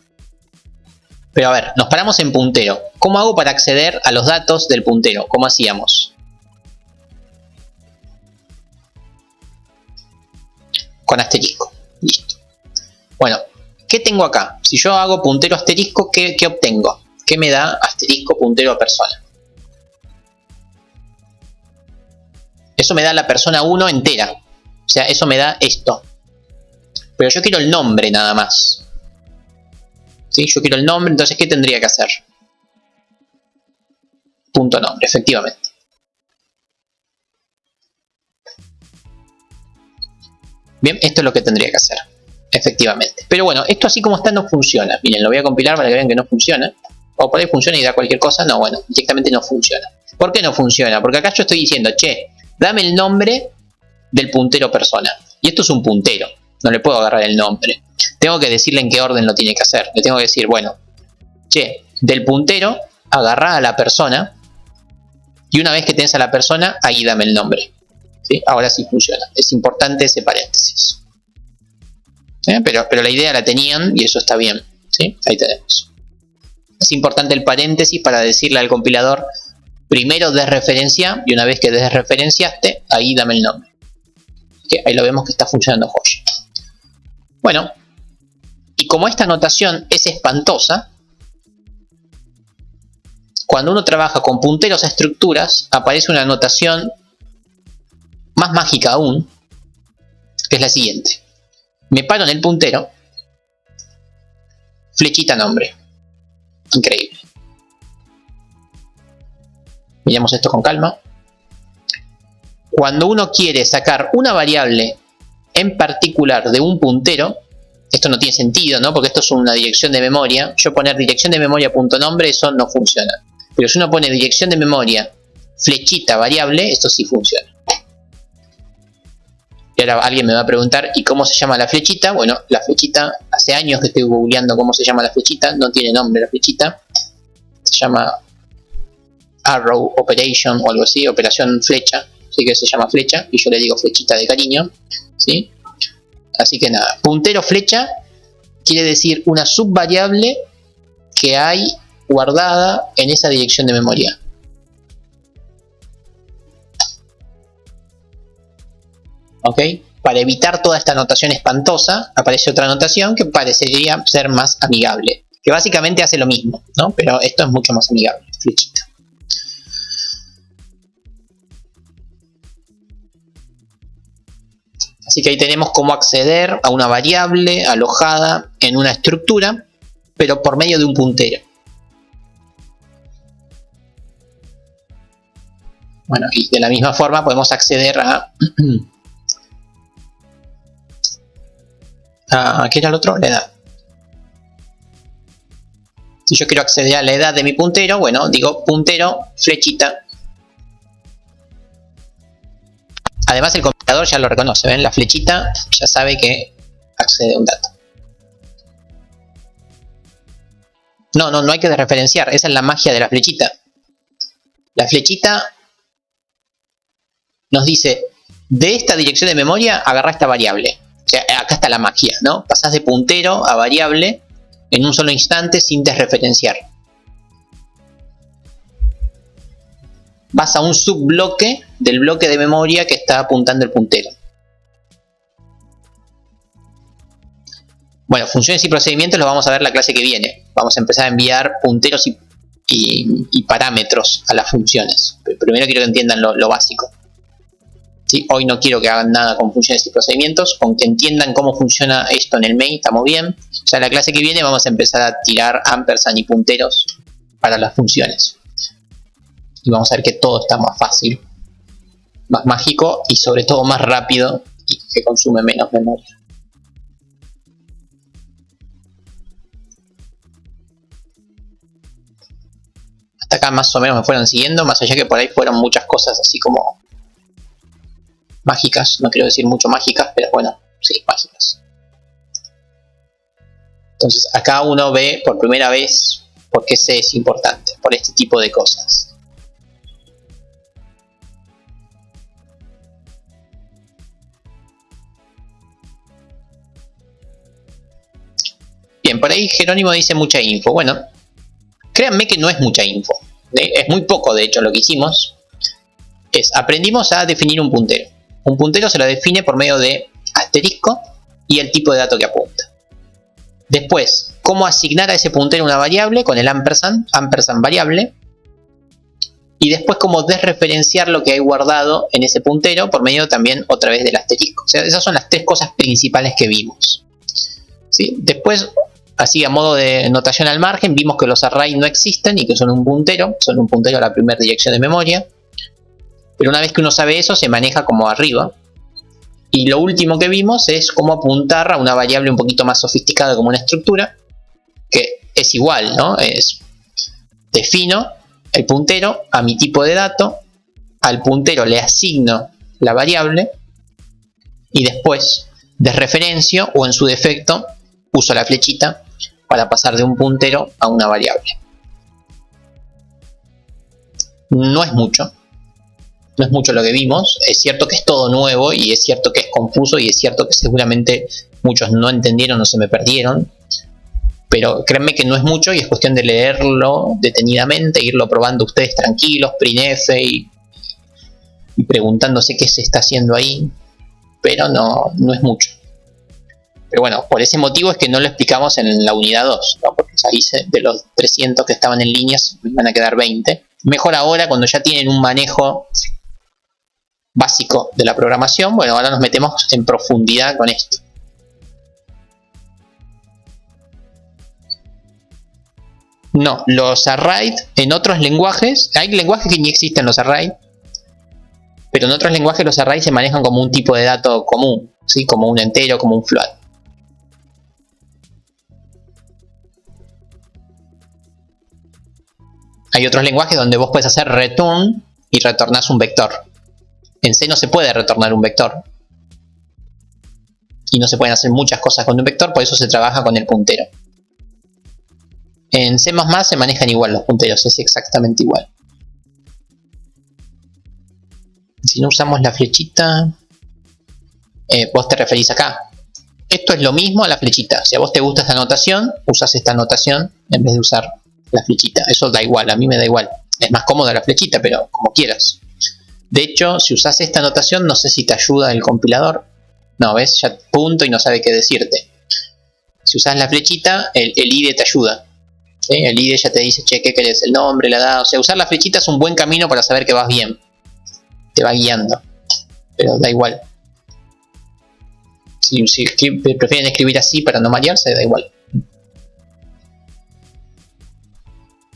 Pero a ver, nos paramos en puntero. ¿Cómo hago para acceder a los datos del puntero? ¿Cómo hacíamos? Con asterisco. Listo. Bueno, ¿qué tengo acá? Si yo hago puntero asterisco, ¿qué obtengo? ¿Qué me da asterisco puntero a persona? Eso me da la persona 1 entera. O sea, eso me da esto. Pero yo quiero el nombre nada más. ¿Sí? Yo quiero el nombre, entonces ¿qué tendría que hacer? Punto nombre, efectivamente. Bien, esto es lo que tendría que hacer. Efectivamente. Pero bueno, esto así como está no funciona. Miren, lo voy a compilar para que vean que no funciona. O por ahí funciona y da cualquier cosa. No, bueno, directamente no funciona. ¿Por qué no funciona? Porque acá yo estoy diciendo, che, dame el nombre del puntero persona. Y esto es un puntero. No le puedo agarrar el nombre. Tengo que decirle en qué orden lo tiene que hacer. Le tengo que decir, bueno, che, del puntero agarrá a la persona. Y una vez que tenés a la persona, ahí dame el nombre. ¿Sí? Ahora sí funciona. Es importante ese paréntesis. Pero la idea la tenían y eso está bien. ¿Sí? Ahí tenemos. Es importante el paréntesis para decirle al compilador, primero desreferencia, y una vez que desreferenciaste, ahí dame el nombre. Que ahí lo vemos que está funcionando joya. Bueno, y como esta notación es espantosa, cuando uno trabaja con punteros a estructuras, aparece una notación más mágica aún, que es la siguiente. Me paro en el puntero, flechita nombre. Increíble. Miremos esto con calma. Cuando uno quiere sacar una variable en particular de un puntero, esto no tiene sentido, ¿no? Porque esto es una dirección de memoria. Yo poner dirección de memoria punto nombre, eso no funciona. Pero si uno pone dirección de memoria flechita variable, esto sí funciona. Y ahora alguien me va a preguntar, ¿y cómo se llama la flechita? Bueno, la flechita, hace años que estoy googleando cómo se llama la flechita, no tiene nombre la flechita. Se llama Arrow Operation o algo así, operación flecha, así que se llama flecha, y yo le digo flechita de cariño, ¿sí? Así que nada, puntero flecha quiere decir una subvariable que hay guardada en esa dirección de memoria. ¿Ok? Para evitar toda esta notación espantosa, aparece otra notación que parecería ser más amigable, que básicamente hace lo mismo, ¿no? Pero esto es mucho más amigable, flechita. Así que ahí tenemos cómo acceder a una variable alojada en una estructura, pero por medio de un puntero. Bueno, y de la misma forma podemos acceder a ¿qué era el otro? La edad. Si yo quiero acceder a la edad de mi puntero, bueno, digo puntero, flechita. Además el compilador ya lo reconoce, ¿ven? La flechita ya sabe que accede a un dato. No hay que desreferenciar, esa es la magia de la flechita. La flechita nos dice, de esta dirección de memoria agarra esta variable. O sea, acá está la magia, ¿no? Pasás de puntero a variable en un solo instante sin desreferenciar. Vas a un subbloque del bloque de memoria que está apuntando el puntero. Bueno, funciones y procedimientos los vamos a ver la clase que viene. Vamos a empezar a enviar punteros y parámetros a las funciones. Pero primero quiero que entiendan lo básico. ¿Sí? Hoy no quiero que hagan nada con funciones y procedimientos. Con que entiendan cómo funciona esto en el main, estamos bien. Ya en la clase que viene vamos a empezar a tirar ampersand y punteros para las funciones. Y vamos a ver que todo está más fácil, más mágico y sobre todo más rápido y que consume menos memoria. Hasta acá más o menos me fueron siguiendo, más allá que por ahí fueron muchas cosas así como mágicas, no quiero decir mucho mágicas, pero bueno, sí, mágicas. Entonces acá uno ve por primera vez por qué C es importante, por este tipo de cosas. Bien, por ahí Jerónimo dice mucha info. Bueno, créanme que no es mucha info. Es muy poco, de hecho, lo que hicimos. Aprendimos a definir un puntero. Un puntero se lo define por medio de asterisco y el tipo de dato que apunta. Después, cómo asignar a ese puntero una variable con el ampersand variable. Y después cómo desreferenciar lo que hay guardado en ese puntero por medio también otra vez del asterisco. O sea, esas son las tres cosas principales que vimos. ¿Sí? Después, así a modo de notación al margen, vimos que los arrays no existen y que son un puntero a la primera dirección de memoria. Pero una vez que uno sabe eso, se maneja como arriba. Y lo último que vimos es cómo apuntar a una variable un poquito más sofisticada como una estructura, que es igual, ¿no? Defino el puntero a mi tipo de dato, al puntero le asigno la variable y después desreferencio o en su defecto uso la flechita para pasar de un puntero a una variable. No es mucho lo que vimos. Es cierto que es todo nuevo y es cierto que es confuso y es cierto que seguramente muchos no entendieron o se me perdieron, pero créanme que no es mucho y es cuestión de leerlo detenidamente, irlo probando ustedes tranquilos, printf y preguntándose qué se está haciendo ahí, pero no es mucho. Pero bueno, por ese motivo es que no lo explicamos en la unidad 2, ¿no? Porque ahí de los 300 que estaban en líneas van a quedar 20. Mejor ahora, cuando ya tienen un manejo básico de la programación, bueno, ahora nos metemos en profundidad con esto. No, los arrays en otros lenguajes, hay lenguajes que ni existen los arrays, pero en otros lenguajes los arrays se manejan como un tipo de dato común, ¿sí? Como un entero, como un float. Hay otros lenguajes donde vos puedes hacer return y retornás un vector. En C no se puede retornar un vector. Y no se pueden hacer muchas cosas con un vector, por eso se trabaja con el puntero. En C++ se manejan igual los punteros, es exactamente igual. Si no usamos la flechita, vos te referís acá. Esto es lo mismo a la flechita. Si a vos te gusta esta notación, usas esta notación en vez de usar la flechita. Eso da igual, a mí me da igual. Es más cómoda la flechita, pero como quieras. De hecho, si usas esta notación, no sé si te ayuda el compilador. No, ves, ya punto y no sabe qué decirte. Si usas la flechita, el IDE te ayuda. ¿Sí? El IDE ya te dice, che, ¿qué querés? El nombre, la edad. O sea, usar la flechita es un buen camino para saber que vas bien. Te va guiando. Pero da igual. Si prefieren escribir así para no marearse, da igual.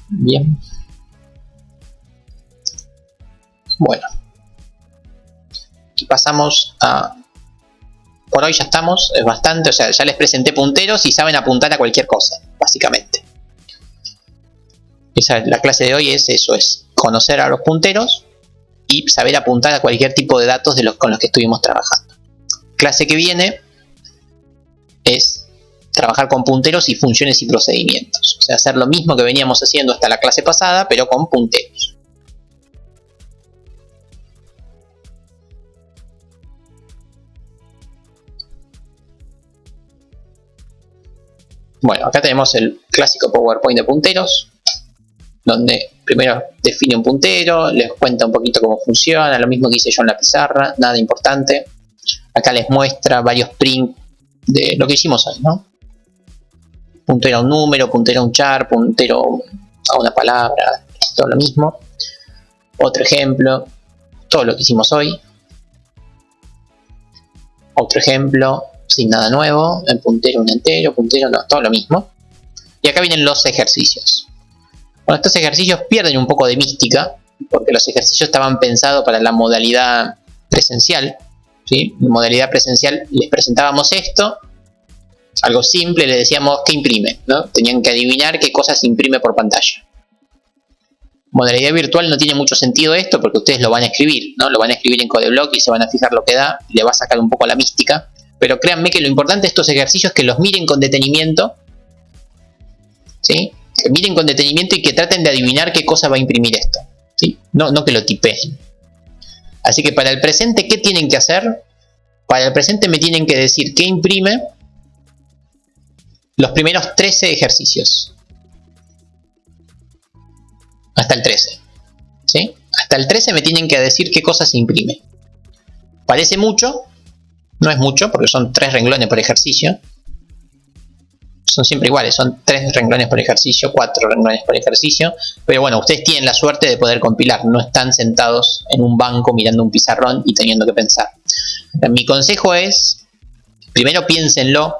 Bien. Bueno. Y pasamos a... Por hoy ya estamos, es bastante, o sea, ya les presenté punteros y saben apuntar a cualquier cosa, básicamente. La clase de hoy es eso, es conocer a los punteros y saber apuntar a cualquier tipo de datos con los que estuvimos trabajando. Clase que viene es trabajar con punteros y funciones y procedimientos. O sea, hacer lo mismo que veníamos haciendo hasta la clase pasada, pero con punteros. Bueno, acá tenemos el clásico PowerPoint de punteros, donde primero define un puntero, les cuenta un poquito cómo funciona, lo mismo que hice yo en la pizarra, nada importante. Acá les muestra varios prints de lo que hicimos hoy, ¿no? Puntero a un número, puntero a un char, puntero a una palabra, todo lo mismo. Otro ejemplo, todo lo que hicimos hoy. Otro ejemplo, sin nada nuevo, el puntero un entero, puntero no, todo lo mismo. Y acá vienen los ejercicios. Bueno, estos ejercicios pierden un poco de mística, porque los ejercicios estaban pensados para la modalidad presencial, ¿sí? En modalidad presencial les presentábamos esto, algo simple, les decíamos qué imprime, ¿no? Tenían que adivinar qué cosa se imprime por pantalla. Modalidad virtual no tiene mucho sentido esto, porque ustedes lo van a escribir, ¿no? Lo van a escribir en CodeBlock y se van a fijar lo que da, y le va a sacar un poco la mística. Pero créanme que lo importante de estos ejercicios es que los miren con detenimiento, ¿sí? Que miren con detenimiento y que traten de adivinar qué cosa va a imprimir esto, ¿sí? No que lo tipeen. Así que para el presente, ¿qué tienen que hacer? Para el presente me tienen que decir qué imprime los primeros 13 ejercicios. Hasta el 13. ¿Sí? Hasta el 13 me tienen que decir qué cosa se imprime. Parece mucho, no es mucho, porque son 3 renglones por ejercicio. Son siempre iguales, son 3 renglones por ejercicio, 4 renglones por ejercicio. Pero bueno, ustedes tienen la suerte de poder compilar, no están sentados en un banco mirando un pizarrón y teniendo que pensar. Mi consejo es, primero piénsenlo,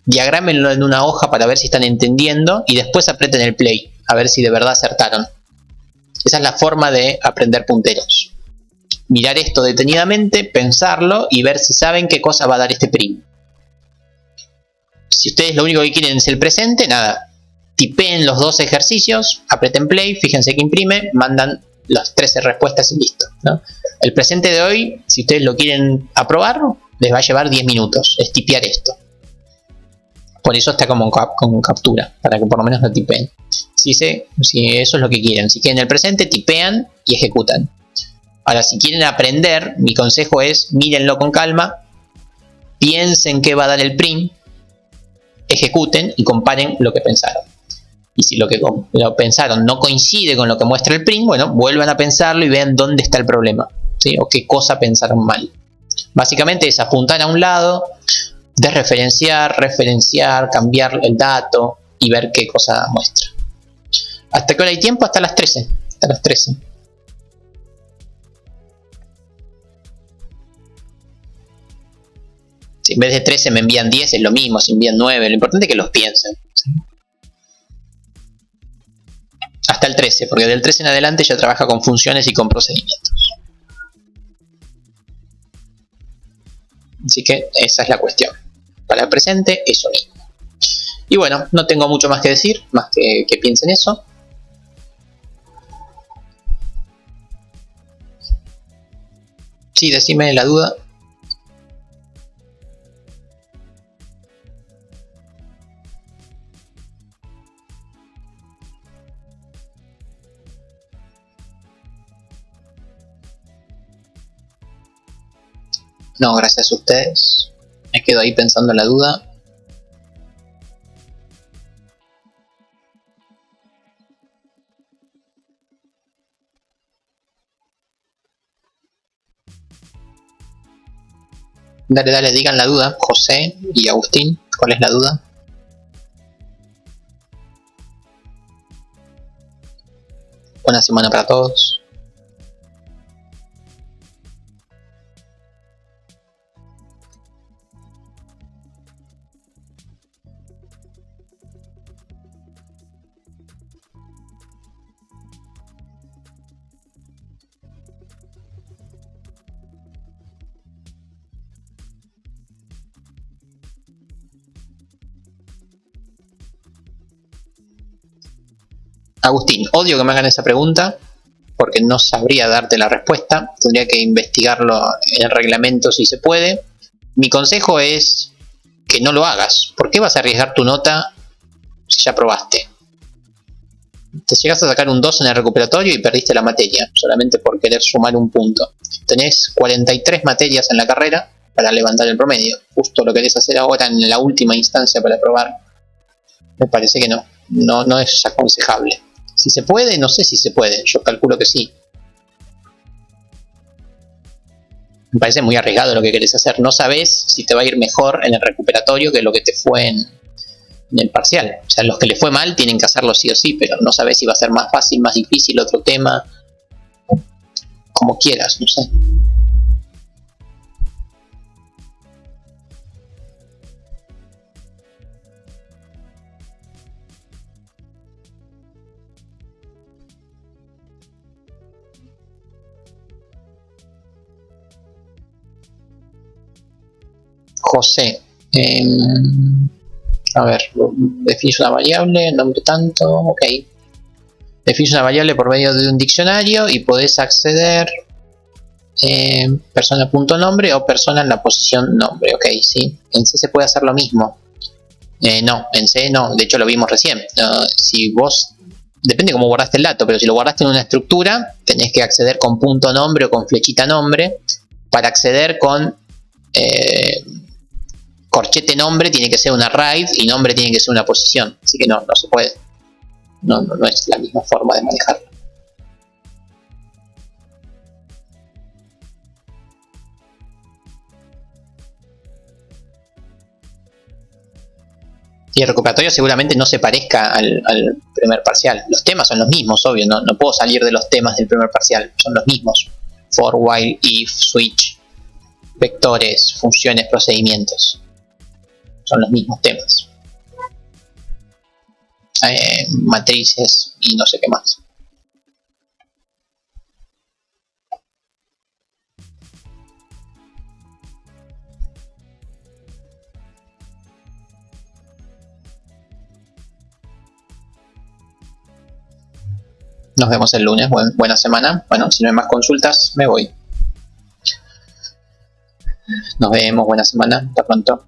diagrámenlo en una hoja para ver si están entendiendo y después aprieten el play, a ver si de verdad acertaron. Esa es la forma de aprender punteros. Mirar esto detenidamente, pensarlo y ver si saben qué cosa va a dar este print. Si ustedes lo único que quieren es el presente, nada. Tipeen los 2 ejercicios, aprieten play, fíjense que imprime, mandan las 13 respuestas y listo, ¿no? El presente de hoy, si ustedes lo quieren aprobar, les va a llevar 10 minutos, es tipear esto. Por eso está como con captura, para que por lo menos lo tipeen. Si eso es lo que quieren, si quieren el presente, tipean y ejecutan. Ahora, si quieren aprender, mi consejo es, mírenlo con calma, piensen qué va a dar el print, ejecuten y comparen lo que pensaron. Y si lo que pensaron no coincide con lo que muestra el print, bueno, vuelvan a pensarlo y vean dónde está el problema, ¿sí? O qué cosa pensaron mal. Básicamente es apuntar a un lado, desreferenciar, referenciar, cambiar el dato y ver qué cosa muestra. ¿Hasta qué hora hay tiempo? Hasta las 13. Hasta las 13. Si en vez de 13 me envían 10, es lo mismo, si envían 9, lo importante es que los piensen. Hasta el 13, porque del 13 en adelante ya trabaja con funciones y con procedimientos. Así que esa es la cuestión. Para el presente, eso mismo. Y bueno, no tengo mucho más que decir, más que piensen eso. Sí, decime la duda. No, gracias a ustedes. Me quedo ahí pensando en la duda. Dale, digan la duda, José y Agustín. ¿Cuál es la duda? Buena semana para todos. Agustín, odio que me hagan esa pregunta porque no sabría darte la respuesta. Tendría que investigarlo en el reglamento si se puede. Mi consejo es que no lo hagas. ¿Por qué vas a arriesgar tu nota si ya probaste? Te llegas a sacar un 2 en el recuperatorio y perdiste la materia solamente por querer sumar un punto. Tenés 43 materias en la carrera para levantar el promedio. Justo lo querés hacer ahora en la última instancia para probar. Me parece que no es aconsejable. Si se puede, no sé si se puede, yo calculo que sí. Me parece muy arriesgado lo que querés hacer. No sabés si te va a ir mejor en el recuperatorio que lo que te fue en el parcial. O sea, los que les fue mal tienen que hacerlo sí o sí, pero no sabés si va a ser más fácil, más difícil, otro tema. Como quieras, no sé. José, a ver, definís una variable, nombre tanto, ok. Definís una variable por medio de un diccionario y podés acceder persona.nombre o persona en la posición nombre, ok, sí. En C se puede hacer lo mismo. No, en C no, de hecho lo vimos recién. Si vos, depende cómo guardaste el dato, pero si lo guardaste en una estructura, tenés que acceder con punto nombre o con flechita nombre. Para acceder con corchete nombre tiene que ser una raíz y nombre tiene que ser una posición, así que no se puede. No es la misma forma de manejarlo. Y el recuperatorio seguramente no se parezca al primer parcial. Los temas son los mismos, obvio, no puedo salir de los temas del primer parcial, son los mismos. For, while, if, switch, vectores, funciones, procedimientos. Son los mismos temas. Matrices y no sé qué más. Nos vemos el lunes. Buena semana. Bueno, si no hay más consultas, me voy. Nos vemos. Buena semana. Hasta pronto.